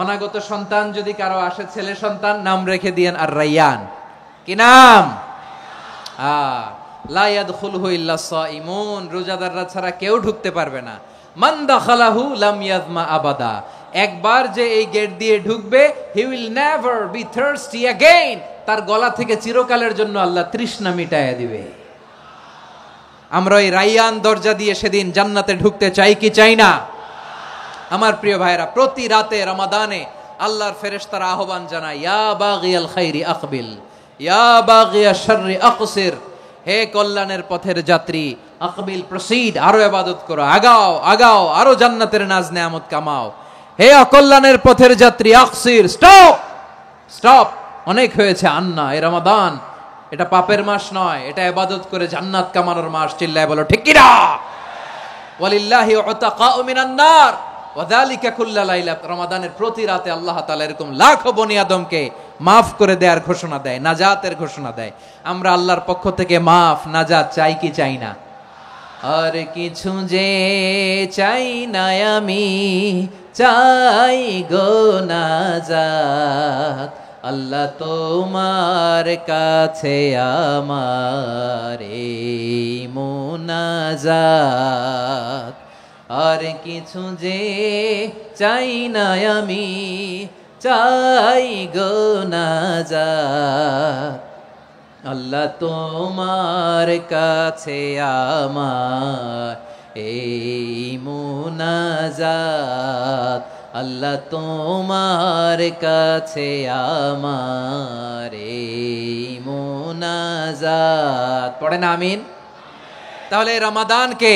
অনাগত সন্তান যদি কারো আসে, ছেলে সন্তান, নাম রেখে দিয়েন আর রায়্যান। কি নাম? লা ইয়াদখুলুহু ইল্লা সাইমুন, রোজাদাররা ছাড়া কেউ ঢুকতে পারবে না। মান দাখালাহু লাম ইয়াযমা আবাদা, একবার যে এই গেট দিয়ে ঢুকবে, he will never be thirsty again, তার গলা থেকে চিরকালের জন্য আল্লাহ তৃষ্ণা মিটায়া দিবে। আমরা এই রায়্যান দরজা দিয়ে সেদিন জান্নাতে ঢুকতে চাই কি চাই না? আমার প্রিয় ভাইরা, প্রতি রাতে রমাদানে আল্লাহর ফেরেশতারা আহ্বান জানায়, ইয়া বাগিয়াল খাইরি আকবিল, ইয়া বাগিয়াশ শাররি আকসির, হে কল্যাণের পথের যাত্রী, আকবিল, প্রসিড, আরো ইবাদত করো, আগাও আগাও, আরো জান্নাতের নাজ নেয়ামত কামাও। হে অকল্যাণের পথের যাত্রী, আকসির, স্টপ স্টপ, অনেক হয়েছে। আন্না, এই রমাদান এটা পাপের মাস নয়, এটা ইবাদত করে জান্নাত কামানোর মাস। চিল্লায় বলো ঠিক কি না? ওয়ালিল্লাহি উতাকাউ মিনান নার ওয়া যালিকা কুল্লা লাইলা, রমাদানের প্রতি রাতে আল্লাহ তাআলা এরকম লাখো বনি আদমকে মাফ করে দেওয়ার ঘোষণা দেয়, নাজাতের ঘোষণা দেয়। আমরা আল্লাহর পক্ষ থেকে মাফ, নাজাত চাই কি চাই না? আর কিছু যে চাই না আমি, চাই গো নাজাত, আল্লাহ তোমার কাছে আমার এই মুনাজাত। আর কিছু যে চাই না আমি, চাই গো নাজাত, আল্লাহ তোমার কাছে আমার এই মুনাজাত, আল্লাহ তোমার কাছে আমার এই মুনাজাত। পড়েন আমিন। তাহলে রমাদানকে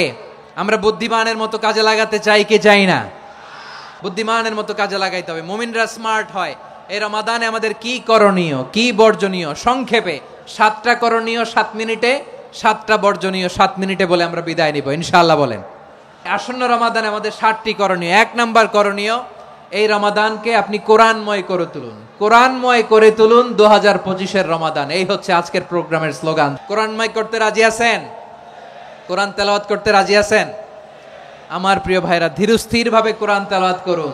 আমরা বুদ্ধিমানের মতো কাজে লাগাতে চাই কি চাই না? বুদ্ধিমানের মতো কাজে লাগাইতে হবে। মুমিনরা স্মার্ট হয়। এই রমাদানে আমাদের কি করণীয়, কি বর্জনীয়, সংক্ষেপে 7টা করণীয় 7 মিনিটে, 7টা বর্জনীয় 7 মিনিটে বলে আমরা বিদায় নিব ইনশাআল্লাহ। বলেন, আসন্ন রমাদানে আমাদের 7টি করণীয়। 1 নাম্বার করণীয়, এই রমাদানকে আপনি কোরআনময় করে তুলুন। কোরআনময় করে তুলুন 2025-এর রমাদান। এই হচ্ছে আজকের প্রোগ্রামের স্লোগান। কোরআনময় করতে রাজি আছেন? কোরআন তেলাওয়াত করতে রাজি আছেন? আমার প্রিয় ভাইরা, ধীরস্থির ভাবে কোরআন তেলাওয়াত করুন,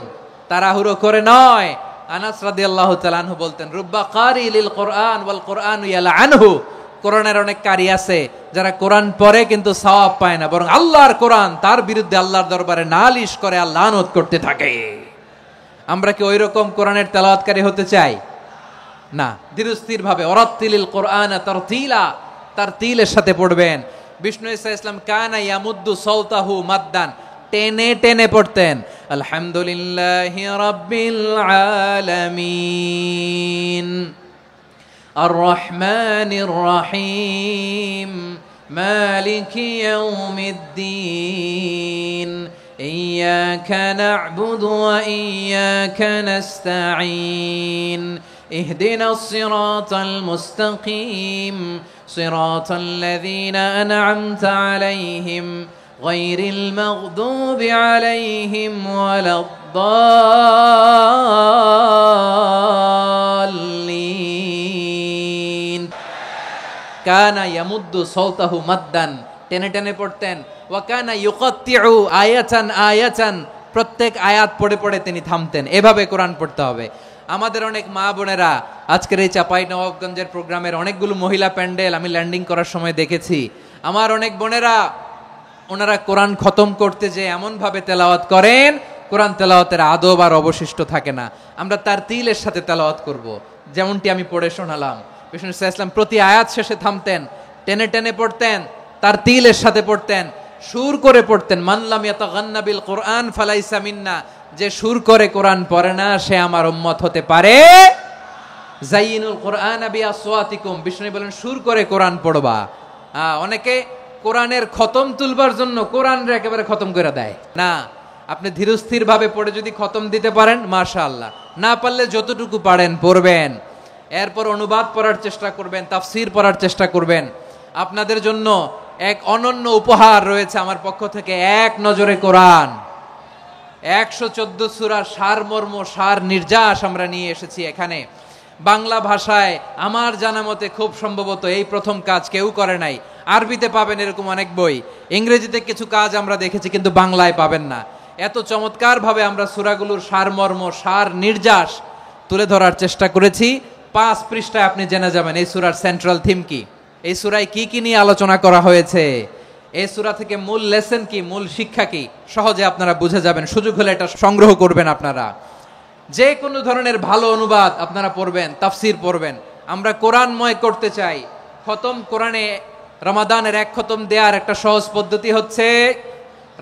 তাড়াহুড়ো করে নয়। আনাস রাদিয়াল্লাহু তাআলা আনহু বলতেন, রুব্বা কারি লিল কোরআন ওয়াল কোরআন ইয়ালানহু, কোরআনের অনেক কারি আছে যারা কোরআন পড়ে কিন্তু সওয়াব পায় না, বরং আল্লাহর কোরআন তার বিরুদ্ধে আল্লাহর দরবারে নালিশ করে আর লানত করতে থাকে। আমরা কি ওই রকম কোরআনের তেলাওয়াতকারী হতে চাই? না। ধীরস্থির ভাবে ওয়ারাত্তিলিল কোরআন তারতিলা, তারতিলের সাথে পড়বেন। বিষ্ণু ঈসা ইসলাম কানা ইয়ামুদ্দু সাওতাহু মাদ্দান, টেনে টেনে পড়তেন। আলহামদুলিল্লাহি রাব্বিল আলামিন আর রহমানির রহিম মালিকি ইয়াউমিদ্দিন ইয়্যাকা না'বুদু ওয়া ইয়্যাকা নাস্তাঈন ইহদিনাস সিরাতাল মুস্তাকিম সিরাতাল লাযীনা আন'আমতা আলাইহিম গায়রিল মাগদুবি আলাইহিম ওয়ালাদ-দাল্লিন। কানা ইয়ামুদ্দু সাওতাহু মাদ্দান, টেনে টেনে পড়তেন। ওয়া কানা ইউকাত্তিউ আয়াতান আয়াতান, প্রত্যেক আয়াত পড়ে পড়ে তিনি থামতেন। এভাবে কোরআন পড়তে হবে। আমাদের অনেক মা বোনেরা আজকের এই চাঁপাইনবাবগঞ্জের প্রোগ্রামের অনেকগুলো মহিলা প্যান্ডেল আমি ল্যান্ডিং করার সময় দেখেছি। আমার অনেক বোনেরা ওনারা কোরআন খতম করতে যে এমন ভাবে তেলাওয়াত করেন, কোরআন তেলাওয়াতের আদব আর অবশিষ্ট থাকে না। আমরা তারতিলের সাথে তেলাওয়াত করব, যেমনটি আমি পড়ে শোনালাম। বিষ্ণু ইসলাম প্রতি আয়াত শেষে থামতেন, টেনে টেনে পড়তেন, তারতিলের সাথে পড়তেন, সুর করে পড়তেন। মান লাম ইয়াতাগান্না বিল কোরআন ফালাইসা মিন্না, যে সুর করে কোরআন পড়ে না সে আমার উম্মত হতে পারে। যায়িনুল কোরআন বিআসওয়াতিকুম, বিষ্ণু বলেন সুর করে কোরআন পড়বা। অনেকে কোরআনের খতম তুলবার জন্য কোরআনরে একেবারে খতম করে দেয় না। আপনি ধীরস্থির ভাবে পড়ে যদি খতম দিতে পারেন মাশাআল্লাহ, না পারলে যতটুকু পারেন পড়বেন। এরপর অনুবাদ পড়ার চেষ্টা করবেন, তাফসীর পড়ার চেষ্টা করবেন। আপনাদের জন্য এক অনন্য উপহার রয়েছে আমার পক্ষ থেকে, এক নজরে কোরআন। 114 সূরার সারমর্ম, সার নির্যাস আমরা নিয়ে এসেছি এখানে। বাংলা ভাষায় আমার জানা মতে খুব সম্ভবত এই প্রথম কাজ কেউ করে নাই। আরবিতে পাবেন এরকম অনেক বই, ইংরেজিতে কিছু কাজ আমরা দেখেছি, কিন্তু বাংলায় পাবেন না। এত চমৎকার ভাবে আমরা সূরাগুলোর সারমর্ম, সার নির্যাস তুলে ধরার চেষ্টা করেছি। 5 পৃষ্ঠায় আপনি জেনে যাবেন এই সূরার সেন্ট্রাল থিম কি, এই সূরায় কি কি নিয়ে আলোচনা করা হয়েছে, এই সূরা থেকে মূল লেসন কি, মূল শিক্ষা কি, সহজে আপনারা বুঝে যাবেন। সুযোগ হলে এটা সংগ্রহ করবেন আপনারা। যে কোনো ধরনের ভালো অনুবাদ আপনারা পড়বেন, তাফসীর পড়বেন। আমরা কোরআনময় করতে চাই। খতম কোরআনে রমাদানের 1 খতম দেওয়ার একটা সহজ পদ্ধতি হচ্ছে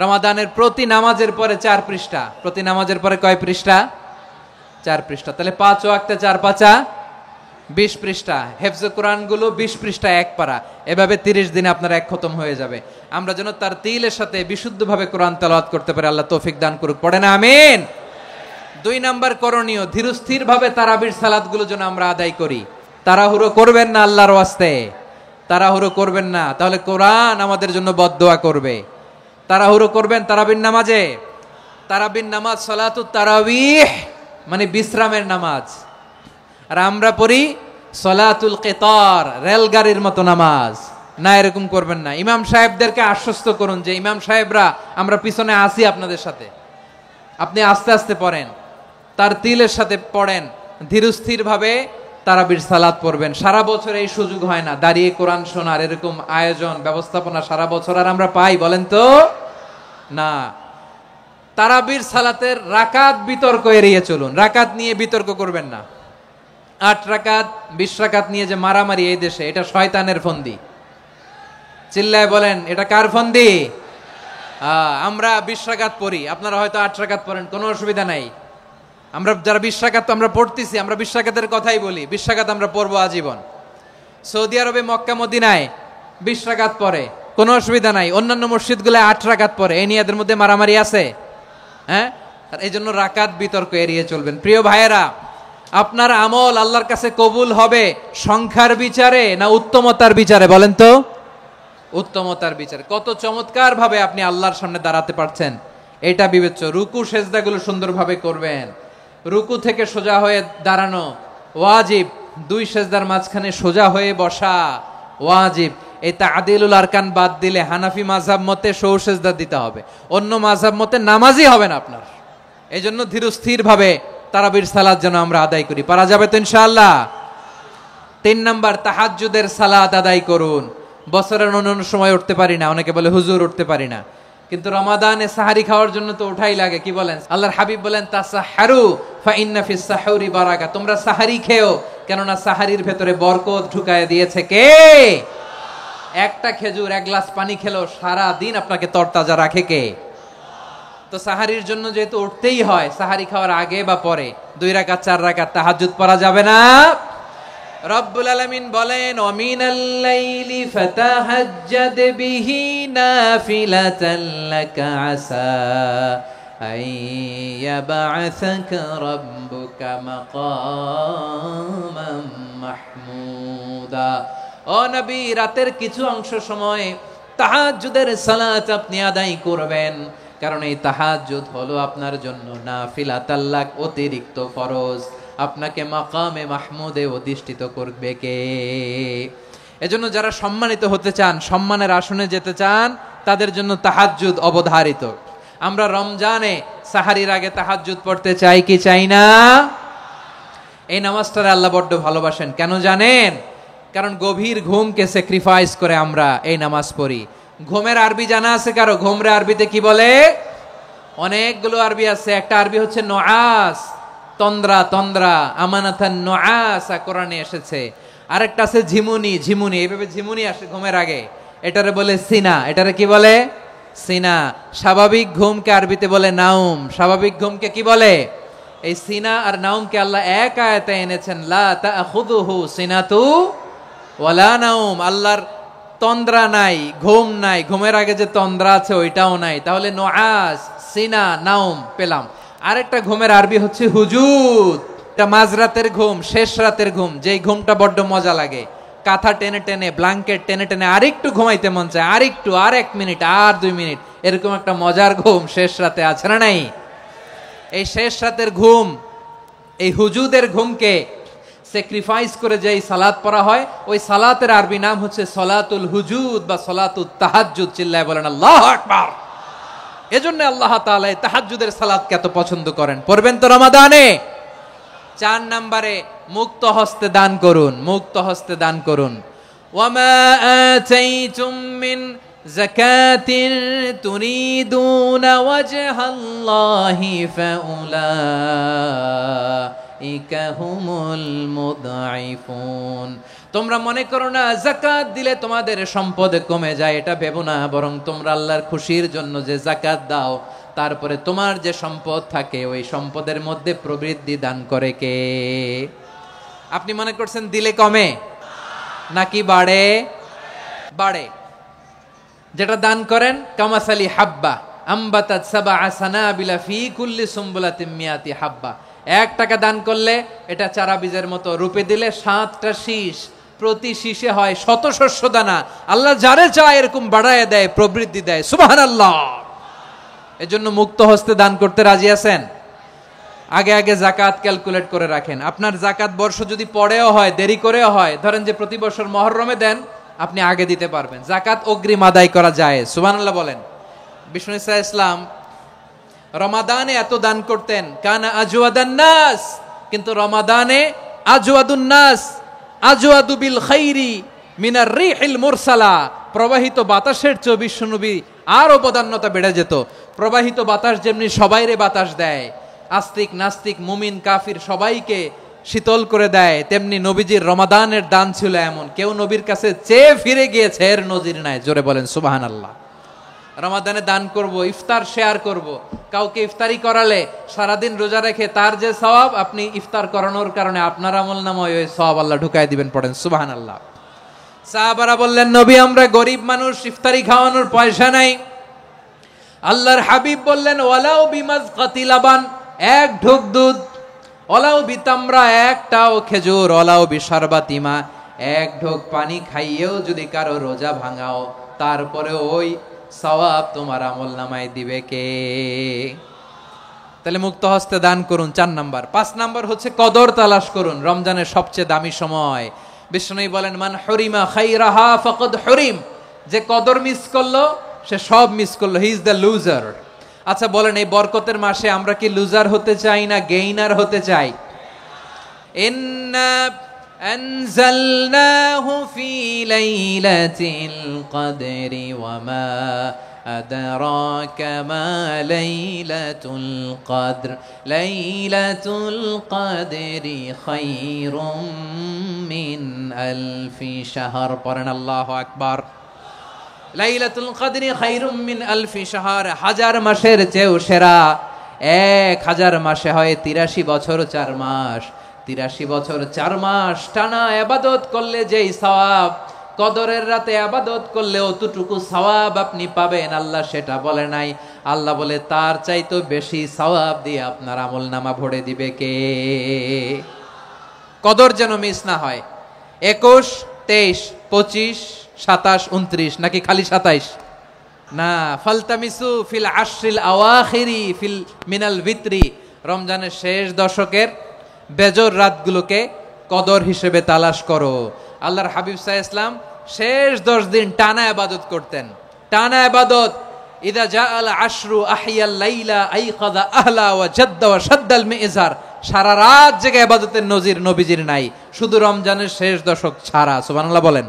রমাদানের প্রতি নামাজের পরে 4 পৃষ্ঠা। প্রতি নামাজের পরে কয় পৃষ্ঠা? 4 পৃষ্ঠা। তাহলে 5 ওয়াক্তে 4 পাঁচা 20 পৃষ্ঠা। হেফজে কোরআনগুলো 20 পৃষ্ঠা 1 পারা। এভাবে 30 দিনে আপনার 1 খতম হয়ে যাবে। আমরা যেন তারতিলের সাথে বিশুদ্ধভাবে কোরআন তেলাওয়াত করতে পারি। আল্লাহ তৌফিক দান করুক। পড়ে না আমিন। 2 নাম্বার করণীয়, ধীরস্থির ভাবে তারাবির সালাতগুলো যেন আমরা আদায় করি। তাড়াহুড়ো করবেন না আল্লাহর ওয়াস্তে, তাড়াহুড়ো করবেন না, তাহলে কোরআন আমাদের জন্য বদদোয়া করবে। তাড়াহুড়ো করবেন তারাবির নামাজে। তারাবির নামাজ সালাতুত তারাবিহ মানে বিশ্রামের নামাজ। আর আমরা পড়ি সালাতুল কিতার, রেলগাড়ির মতো নামাজ। না, এরকম করবেন না। ইমাম সাহেবদেরকে আশ্বস্ত করুন যে ইমাম সাহেবরা আমরা পিছনে আসি আপনাদের সাথে, আপনি আস্তে আস্তে পড়েন, তারতিলের সাথে পড়েন, ধীরস্থির ভাবে তারাবির সালাত পড়বেন। সারা বছর এই সুযোগ হয় না দাঁড়িয়ে কোরআন শোনার, এরকম আয়োজন ব্যবস্থাপনা সারা বছর আর আমরা পাই বলেন তো? না। তারাবির সালাতের রাকাত বিতর্ক এড়িয়ে চলুন। রাকাত নিয়ে বিতর্ক করবেন না। 8 রাকাত 20 রাকাত নিয়ে যে মারামারি এই দেশে, এটা শয়তানের ফন্দি। চিল্লায় বলেন এটা কার ফন্দি? আমরা 20 রাকাত পড়ি, আপনারা হয়তো 8 রাকাত পড়েন, কোনো অসুবিধা নাই। আমরা যারা 20 রাকাত আমরা পড়তেছি, আমরা 20 রাকাতের কথাই বলি। 20 রাকাত আমরা পড়বো আজীবন। সৌদি আরবে মক্কা মদিনায় 20 রাকাত পড়ে, কোনো অসুবিধা নাই। অন্যান্য মসজিদগুলো 8 রাকাত পড়ে। এই নিয়ে এদের মধ্যে মারামারি আছে? হ্যাঁ। এই জন্য রাকাত বিতর্ক এড়িয়ে চলবেন। প্রিয় ভাইয়েরা, আপনার আমল আল্লাহর কাছে কবুল হবে সংখ্যার বিচারে না উত্তমতার বিচারে বলেন তো? উত্তমতার বিচারে। কত চমৎকার ভাবে আপনি আল্লাহর সামনে দাঁড়াতে পারছেন এটা বিবেচ্য। রুকু সেজদাগুলো সুন্দরভাবে করবেন। রুকু থেকে সোজা হয়ে দাঁড়ানো ওয়াজিব। 2 সেজদার মাঝখানে সোজা হয়ে বসা ওয়াজিব। এই তা'দিলুল আরকান বাদ দিলে হানাফি মাযহাব মতে সৌ সেজদা দিতে হবে, অন্য মাযহাব মতে নামাজই হবে না আপনার। এই জন্য ধীরস্থির ভাবে তারাবির সালাত যেন আমরা আদায় করি। পারা যাবে তো ইনশাআল্লাহ? 3 নাম্বার, তাহাজ্জুদের সালাত আদায় করুন। বছরের অন্যান্য সময় উঠতে পারি না, অনেকে বলে হুজুর উঠতে পারি না, কিন্তু রমাদানে সাহারি খাওয়ার জন্য তো ওঠাই লাগে। কি বলেন? আল্লাহর হাবিব বলেন তাসাহারু ফা ইন্না ফিস সাহুরি বারাকা, তোমরা সাহারি খেও, কেননা সাহারির ভেতরে বরকত ঢুকায় দিয়েছে কে? একটা খেজুর, এক গ্লাস পানি খেলো সারা দিন আপনাকে তরতাজা রাখে কে? তো সাহারির জন্য যেহেতু উঠতেই হয়, সাহারি খাওয়ার আগে বা পরে 2 রাকাত 4 রাকাত তাহাজ্জুদ পড়া যাবে না? রব্বুল আলামিন বলেন ওয়ামিনাল লাইলি ফাতাহাজ্জাদ বিহি নাফিলাতান লাকা আসা আইয়াবআসাকা রাব্বুকা মাকামান মাহমুদা। ও নবী, রাতের কিছু অংশ সময় তাহাজ্জুদের সালাত আপনি আদায় করবেন, কারণ এই তাহাজ্জুদ হলো আপনার জন্য নাফিলাতাল লাক, অতিরিক্ত ফরজ। আপনাকে মাকামে মাহমুদে অধিষ্ঠিত করবে কে? এজন্য যারা সম্মানিত হতে চান, সম্মানের আসনে যেতে চান, তাদের জন্য তাহাজ্জুদ অবধারিত। আমরা রমজানে সাহারির আগে তাহাজ্জুদ পড়তে চাই কি চাই না? এই নামাজটারে আল্লাহ বড্ড ভালোবাসেন। কেন জানেন? কারণ গভীর ঘুমকে স্যাক্রিফাইস করে আমরা এই নামাজ পড়ি। ঘুমের আরবি জানা আছে কারো? ঘুমরে আরবিতে কি বলে? অনেকগুলো আরবি আছে। একটা আরবি হচ্ছে নুআস, তন্দ্রা, তন্দ্রা, আমানাতান নুআসা কোরআনে এসেছে। আরেকটা আছে ঝিমুনি, ঝিমুনি, এইভাবে ঝিমুনি আসে ঘুমের আগে, এটারে বলে সিনা। এটারে কি বলে? সিনা। স্বাভাবিক ঘুমকে আরবিতে বলে নাউম। স্বাভাবিক ঘুমকে কি বলে? এই সিনা আর নাউমকে আল্লাহ এক আয়াতে এনেছেন, লা তাখুযুহু সিনাতু ওয়ালা নাউম। আল্লাহর তন্দ্রা নাই, ঘুম নাই, ঘুমের আগে যে তন্দ্রা আছে ওইটাও নাই। তাহলে নুআস, সিনা, নাউম পেলাম। আরেকটা ঘুমের আরবি হচ্ছে হুজুদ। এটা মাঝরাতের ঘুম, শেষ রাতের ঘুম, যেই ঘুমটা বড্ড মজা লাগে। কাঁথা টেনে টেনে, ব্ল্যাঙ্কেট টেনে টেনে আরেকটু ঘুমাইতে মন চায়, আরেকটু, আর 1 মিনিট, আর 2 মিনিট, এরকম একটা মজার ঘুম শেষ রাতে আছে না নাই? এই শেষ রাতের ঘুম, এই হুজুদের ঘুমকে স্যাক্রিফাইস করে যেই সালাত পড়া হয়, ওই সালাতের আরবি নাম হচ্ছে সলাতুল হুজুদ বা সলাতুত তাহাজ্জুদ। চিল্লায় বলেন আল্লাহু আকবার। এজন্য আল্লাহ তাআলা এই তাহাজ্জুদের সালাতকে এত পছন্দ করেন। পড়বেন তো রমাদানে। 4 নম্বরে মুক্ত হস্তে দান করুন, মুক্ত হস্তে দান করুন। ওয়ামা আতাইতুম মিন যাকাতিন তুরিদুনা ওয়াজহাল্লাহি ফাউলাইকা হুমুল মুদঈফুন। তোমরা মনে করো না যাকাত দিলে তোমাদের সম্পদ কমে যায়, এটা ভেবো না। বরং তোমরা আল্লাহর খুশির জন্য যে যাকাত দাও, তারপরে তোমার যে সম্পদ থাকে ওই সম্পদের মধ্যে প্রবৃদ্ধি দান করে কে? আপনি মনে করছেন দিলে কমে নাকি বাড়ে? বাড়ে। যেটা দান করেন, কামাসালি হাব্বা আম্বাতাত সাবআ সানাবিলা ফি কুল্লি সুমবুলাতিন মিয়াতি হাব্বা। 1 টাকা দান করলে এটা চারা বীজের মতো, রূপে দিলে 7টা শীষ, প্রতি শীষে হয় 100 শস্য দানা। আল্লাহ যারে চায় এরকম বাড়ায় দেয়, প্রবৃদ্ধি দেয়। সুবহানাল্লাহ। এজন্য মুক্ত হস্তে দান করতে রাজি আছেন? আগে আগে যাকাত ক্যালকুলেট করে রাখেন। আপনার যাকাত বর্ষ যদি পরেও হয়, দেরি করেও হয়, ধরেন যে প্রতি বছর মুহররমে দেন, আপনি আগে দিতে পারবেন। যাকাত অগ্রিম আদায় করা যায়। সুবহানাল্লাহ বলেন। বিষ্ণু ইসা ইসলাম রমাদানে এত দান করতেন, কানা আজওয়াদান নাস, কিন্তু রমাদানে আজওয়াদুন নাস আজওয়াদু বিল খাইরি মিনার রিহিল মুরসালা। প্রবাহিত বাতাসের চেয়ে বিশ্বনবী আর অবদান্যতা বেড়ে যেত। প্রবাহিত বাতাস যেমনি সবাইরে বাতাস দেয়, আস্তিক নাস্তিক মুমিন কাফির সবাইকে শীতল করে দেয়, তেমনি নবীজির রমাদানের দান ছিল এমন, কেউ নবীর কাছে চেয়ে ফিরে গিয়েছে এর নজির নাই। জোরে বলেন সুবহানাল্লাহ। রমাদানে দান করব, ইফতার শেয়ার করব। কাউকে ইফতারি করালে সারাদিন রোজা রেখে তার যে সওয়াব, আপনি ইফতার করানোর কারণে আপনার আমলনামায় ওই সওয়াব আল্লাহ ঢুকায় দিবেন। পড়েন সুবহানাল্লাহ। সাহাবারা বললেন, নবী আমরা গরিব মানুষ, ইফতারি খাওয়ানোর পয়সা নাই। আল্লাহর হাবিব বললেন, ওয়ালাউ বিমাজকাতি লাবান, 1 ঢোক দুধ, ওয়ালাউ বিতামরা, 1টাও খেজুর, ওয়ালাউ বিশারবাতিমা, 1 ঢোক পানি খাইয়েও যদি কারো রোজা ভাঙাও, তারপরে ওই সওয়াব তোমার আমলনামায় দিবে কে? তাহলে মুক্ত হস্তে দান করুন 4 নাম্বার। 5 নাম্বার হচ্ছে কদর তালাশ করুন। রমজানের সবচেয়ে দামি সময়। বিষ্ণু বলেন, মান হুরিমা খাইরাহা ফাকাদ হুরিম। যে কদর মিস করলো সে সব মিস করলো, হি ইজ দ্য লুজার। আচ্ছা বলেন, এই বরকতের মাসে আমরা কি লুজার হতে চাই না গেইনার হতে চাই? ইন্না আনজালনাহু ফি লাইলাতিল কদরি ওয়া মা আদরাকা মা লাইলাতুল কদর লাইলাতুল কদরি খায়রুম মিন আলফি শাহর। পড়েন আল্লাহু আকবার। লাইলাতুল কদরি খায়রুম মিন আলফি শাহর, হাজার মাসের চেয়েও সেরা। 1000 মাসে হয় 83 বছর 4 মাস। 83 বছর 4 মাস টানা ইবাদত করলে যেই সওয়াব, কদরের রাতে ইবাদত করলে অতটুকু সওয়াব আপনি পাবেন, আল্লাহ সেটা বলে নাই। আল্লাহ বলে তার চাইতে বেশি সওয়াব দিয়ে আপনার আমলনামা ভরে দিবে কে? কদর যেন মিস না হয়। 21, 23, 25, 27, 29 নাকি খালি 27? না, ফালতামিসু ফিল আশরিল আওয়াখিরি ফিল মিনাল ভিতরি, রমজানের শেষ দশকের বেজর রাতগুলোকে কদর হিসেবে তালাশ করো। আল্লাহর হাবিব সাল্লাল্লাহু আলাইহি ওয়াসাল্লাম শেষ 10 দিন টানা ইবাদত করতেন, টানা ইবাদত। ইদা জাআল আশরু আহিয়াল লাইলা আইকাযা আহলা ওয়া জাদ্দা ওয়া শাদ্দাল মিজার, সারা রাত জেগে ইবাদতের নজির নবীজির নাই, শুধু রমজানের শেষ দশক ছাড়া। সুবহানাল্লাহ বলেন।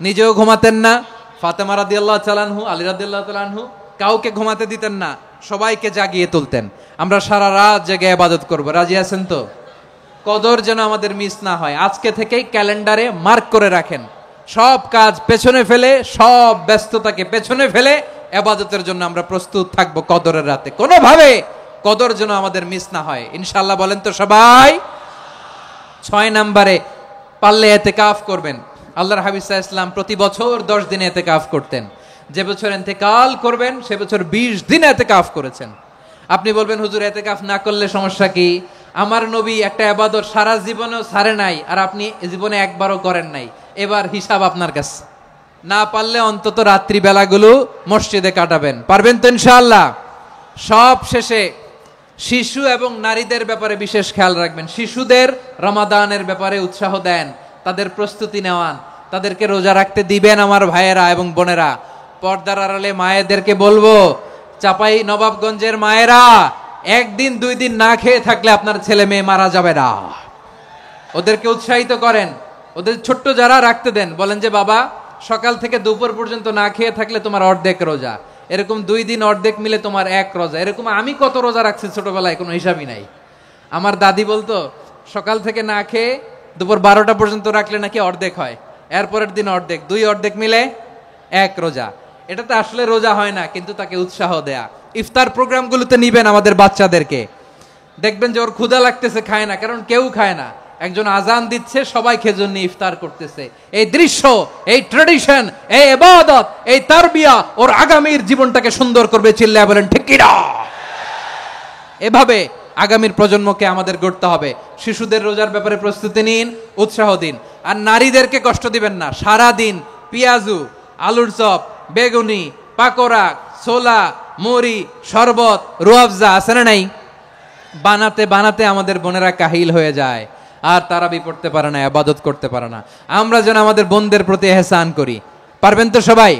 নিজেও ঘুমাতেন না, ফাতেমা রাদিয়াল্লাহু তাআলা আনহু, আলী রাদিয়াল্লাহু তাআলা আনহু কাউকে ঘুমাতে দিতেন না, সবাইকে জাগিয়ে তুলতেন। আমরা সারা রাত জেগে ইবাদত করব, রাজি আছেন তো? কদর যেন আমাদের মিস না হয়। আজকে থেকেই ক্যালেন্ডারে মার্ক করে রাখেন, সব কাজ পেছনে ফেলে, সব ব্যস্ততাকে পেছনে ফেলে ইবাদতের জন্য আমরা প্রস্তুত থাকব কদরের রাতে। কোনোভাবে কদর যেন আমাদের মিস না হয়, ইনশাআল্লাহ। বলেন তো সবাই। 6 নম্বরে পারলে ইতিকাফ করবেন। আল্লাহর হাবিব সাল্লাল্লাহু আলাইহি ওয়াসাল্লাম প্রতি বছর 10 দিন ইতিকাফ করতেন। যে বছর ইন্তেকাল করবেন সে বছর 20 দিন ইতিকাফ করেছেন। আপনি বলবেন হুজুর ইতিকাফ না করলে সমস্যা কি? আমার নবী একটা ইবাদত সারা জীবনেও ছাড়ে নাই, আর আপনি জীবনে একবারও করেন নাই। এবার হিসাব আপনার কাছে। না পারলে অন্তত রাত্রি বেলাগুলো মসজিদে কাটাবেন। পারবেন তো ইনশাআল্লাহ? সব শেষে শিশু এবং নারীদের ব্যাপারে বিশেষ খেয়াল রাখবেন। শিশুদের রমাদানের ব্যাপারে উৎসাহ দেন, তাদের প্রস্তুতি নেওয়ান, তাদেরকে রোজা রাখতে দিবেন। আমার ভাইয়েরা এবং বোনেরা, পর্দার আড়ালে মায়েদেরকে বলবো, চাপাই নবাবগঞ্জের মায়েরা, 1 দিন 2 দিন না খেয়ে থাকলে আপনার ছেলে মেয়ে মারা যাবে না। ওদেরকে উৎসাহিত করেন, ওদের ছোট্ট যারা রাখতে দেন, বলেন যে বাবা সকাল থেকে দুপুর পর্যন্ত না খেয়ে থাকলে তোমার অর্ধেক রোজা, এরকম 2 দিন অর্ধেক মিলে তোমার 1 রোজা। এরকম আমি কত রোজা রাখছি ছোটবেলায়, কোনো হিসাবই নাই। আমার দাদি বলতো সকাল থেকে না খেয়ে দুপুর 12টা পর্যন্ত রাখলে নাকি অর্ধেক হয়, এরপরের দিন অর্ধেক, 2 অর্ধেক মিলে 1 রোজা। এটা তো আসলে রোজা হয় না, কিন্তু তাকে উৎসাহ দেয়া। ইফতার প্রোগ্রামগুলোতে নিবেন আমাদের বাচ্চাদেরকে, দেখবেন যে ওর ক্ষুধা লাগতেছে, খায় না, কারণ কেউ খায় না। একজন আজান দিচ্ছে, সবাই খেজুর নিয়ে ইফতার করতেছে। এই দৃশ্য, এই ট্র্যাডিশন, এই ইবাদত, এই তারবিয়া ওর আগামীর জীবনটাকে সুন্দর করবে। চিল্লায় বলেন ঠিক কি না? এভাবে আগামীর প্রজন্মকে আমাদের গড়তে হবে। শিশুদের রোজার ব্যাপারে প্রস্তুতি নিন, উৎসাহ দিন। আর নারীদেরকে কষ্ট দিবেন না। সারা দিন পেঁয়াজু, আলুর চপ, বেগুনি, পাকোড়া, ছোলা, মুড়ি, শরবত, রুয়াবজা আছে না নাই, বানাতে বানাতে আমাদের বোনেরা কাহিল হয়ে যায়, আর তারাবি পড়তে পারে না, ইবাদত করতে পারে না। আমরা যেন আমাদের বোনদের প্রতি ইহসান করি। পারবেন তো সবাই?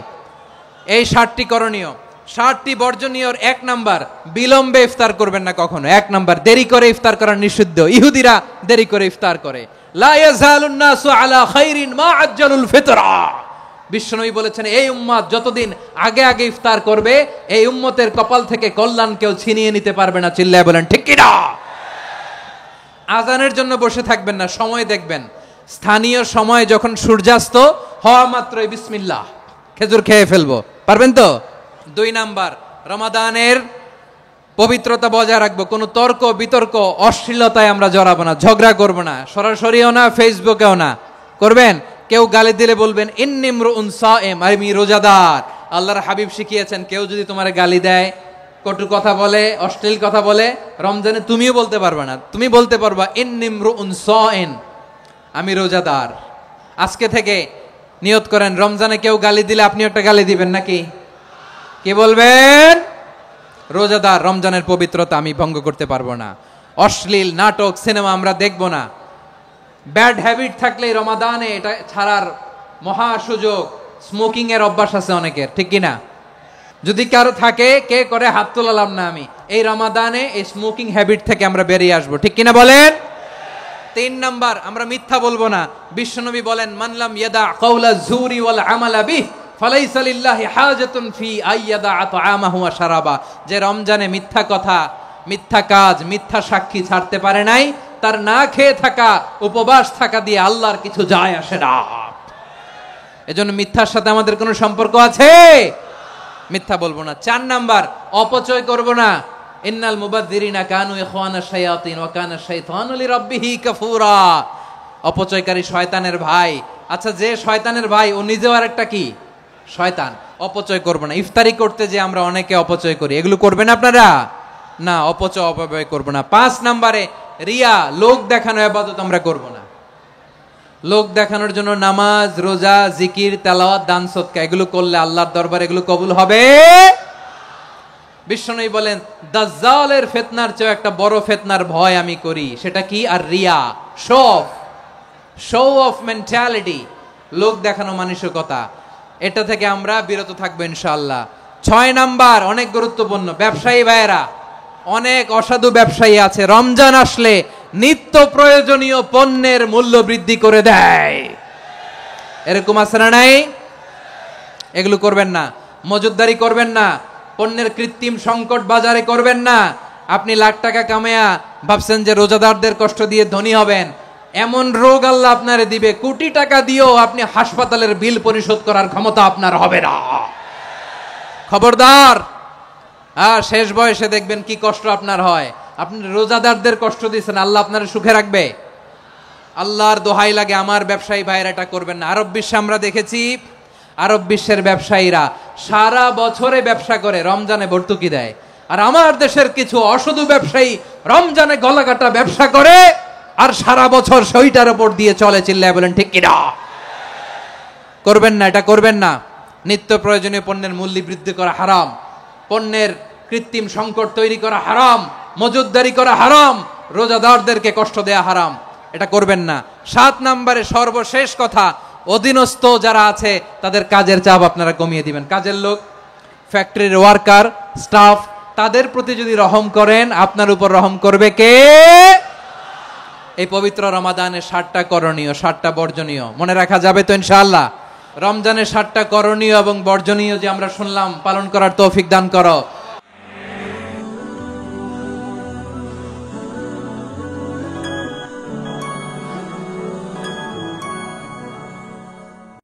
এই 7টি করণীয়, 7টি বর্জনীয়। 1 নাম্বার, বিলম্বে ইফতার করবেন না কখনো। 1 নাম্বার, দেরি করে ইফতার করা নিষিদ্ধ। ইহুদিরা দেরি করে ইফতার করে। লা ইয়াজালুন নাসু আলা খাইরিন মা আজ্জালুল ফিতরা। বিশ্বনবী বলেছেন, এই উম্মত যতদিন আগে আগে ইফতার করবে, এই উম্মতের কপাল থেকে কল্যাণ কেউ ছিনিয়ে নিতে পারবে না। চিল্লায় বলেন ঠিক কি না? আজানের জন্য বসে থাকবেন না, সময় দেখবেন। স্থানীয় সময় যখন সূর্যাস্ত হওয়া মাত্রই বিসমিল্লাহ, খেজুর খেয়ে ফেলবো। পারবেন তো? 2 নাম্বার, রমাদানের পবিত্রতা বজায় রাখবো। কোনো তর্ক বিতর্ক, অশ্লীলতায় আমরা জড়াবো না, ঝগড়া করবো না, সরাসরিও না, ফেসবুকেও না। করবেন? কেউ গালি দিলে বলবেন ইন্নিমরুউন সায়েম, আমি রোজাদার। আল্লাহর হাবিব শিখিয়েছেন, কেউ যদি তোমার গালি দেয়, কটু কথা বলে, অশ্লীল কথা বলে, রমজানে তুমিও বলতে পারবে না। তুমি বলতে পারবা ইন্নিমরুউন সায়েম, আমি রোজাদার। আজকে থেকে নিয়ত করেন, রমজানে কেউ গালি দিলে আপনি একটা গালি দিবেন নাকি? কি বলবেন? রোজাদার, রমজানের পবিত্রতা আমি ভঙ্গ করতে পারবো না। অশ্লীল নাটক, সিনেমা আমরা দেখবো না। ব্যাড হ্যাবিট থাকলে রমাদানে এটা ছাড়ার মহা সুযোগ। স্মোকিং এর অভ্যাস আছে অনেকের, ঠিক কিনা? যদি কারো থাকে, কে করে হাত তোলালাম না আমি। এই রমাদানে এই স্মোকিং হ্যাবিট থেকে আমরা বেরিয়ে আসবো, ঠিক কিনা বলেন? তিন নাম্বার, আমরা মিথ্যা বলবো না। বিশ্বনবী বলেন, মানলাম ইয়াদা কাওলা যুরি ওয়াল আমালা বিহ ফালাইসা লিল্লাহি হাজাতুন ফি আইয়াদা তাআমাহু ওয়া শারাবা। যে রমজানে মিথ্যা কথা, মিথ্যা কাজ, মিথ্যা সাক্ষী ছাড়তে পারে নাই, তার না খেয়ে থাকা, উপবাস থাকা দিয়ে আল্লাহর কিছু যায় আসে না। এজন্য মিথ্যার সাথে আমাদের কোনো সম্পর্ক আছে? মিথ্যা বলবো না। চার নাম্বার, অপচয় করব না। ইন্নাল মুবাযযিরিনা কানু ইখওয়ানাশ শায়াতিন ওয়া কানা শাইতানু লিরাব্বিহি কাফুরা। অপচয়কারী শয়তানের ভাই। আচ্ছা, যে শয়তানের ভাই ও নিজেও আরেকটা কি? শয়তান। অপচয় করব না। ইফতারি করতে যে আমরা অনেকে অপচয় করি, এগুলো করবেন আপনারা না। অপব্যয় করব না। 5 নম্বরে রিয়া, লোক দেখানো ইবাদত আমরা করব না। লোক দেখানোর জন্য নামাজ, রোজা, জিকির, তেলাওয়াত, দান সদকা এগুলো করলে আল্লাহর দরবারে এগুলো কবুল হবে। বিশ্বনবী বলেন, দাজ্জালের ফিতনার চেয়ে একটা বড় ফিতনার ভয় আমি করি, সেটা কি? আর রিয়া, শো অফ মেন্টালিটি, লোক দেখানো মানসিকতা। এটা থেকে আমরা বিরত থাকবো ইনশাআল্লাহ। 6 নাম্বার, অনেক গুরুত্বপূর্ণ, ব্যবসায়ী ভাইয়েরা, অনেক অসাধু ব্যবসায়ী আছে রমজান আসলে নিত্য প্রয়োজনীয় পণ্যের মূল্য বৃদ্ধি করে দেয়। এরকম আছে না নাই? এগুলো করবেন না। মজুদদারি করবেন না। পণ্যের কৃত্রিম সংকট বাজারে করবেন না। আপনি লাখ টাকা কামায়া ভাবছেন যে রোজাদারদের কষ্ট দিয়ে ধনী হবেন, এমন রোগ আল্লাহ আপনারে দিবে, কোটি টাকা দিয়েও আপনি হাসপাতালের বিল পরিশোধ করার ক্ষমতা আপনার হবে না। খবরদার। শেষ বয়সে দেখবেন কি কষ্ট আপনার হয়। আপনি রোজাদারদের কষ্ট দিচ্ছেন, আল্লাহ আপনার সুখে রাখবে? আল্লাহর দোহাই লাগে, আমার ব্যবসায়ী ভাইয়েরা এটা করবেন না। আরব বিশ্বে আমরা দেখেছি, আরব বিশ্বের ব্যবসায়ীরা সারা বছরে ব্যবসা করে, রমজানে ভর্তুকি দেয়। আর আমার দেশের কিছু অসাধু ব্যবসায়ী রমজানে গলাকাটা ব্যবসা করে আর সারা বছর সইটার উপর দিয়ে চলে। চিল্লায় বলেন ঠিক কিনা? করবেন না, এটা করবেন না। নিত্য প্রয়োজনীয় পণ্যের মূল্য বৃদ্ধি করা হারাম, পণ্যের কৃত্রিম সংকট তৈরি করা হারাম, মজুদদারি করা হারাম, রোজাদারদেরকে কষ্ট দেয়া হারাম, এটা করবেন না। 7 নম্বরে সর্বশেষ কথা, অধীনস্থ যারা আছে তাদের কাজের চাপ আপনারা কমিয়ে দিবেন। কাজের লোক, ফ্যাক্টরির ওয়ার্কার, স্টাফ, তাদের প্রতি যদি রহম করেন, আপনার উপর রহম করবে কে? এই পবিত্র রমাদানের 7টা করণীয়, 7টা বর্জনীয় মনে রাখা যাবে তো ইনশাআল্লাহ? রমজানের 7টা করণীয় এবং বর্জনীয় যে আমরা শুনলাম, পালন করার তৌফিক দান করো।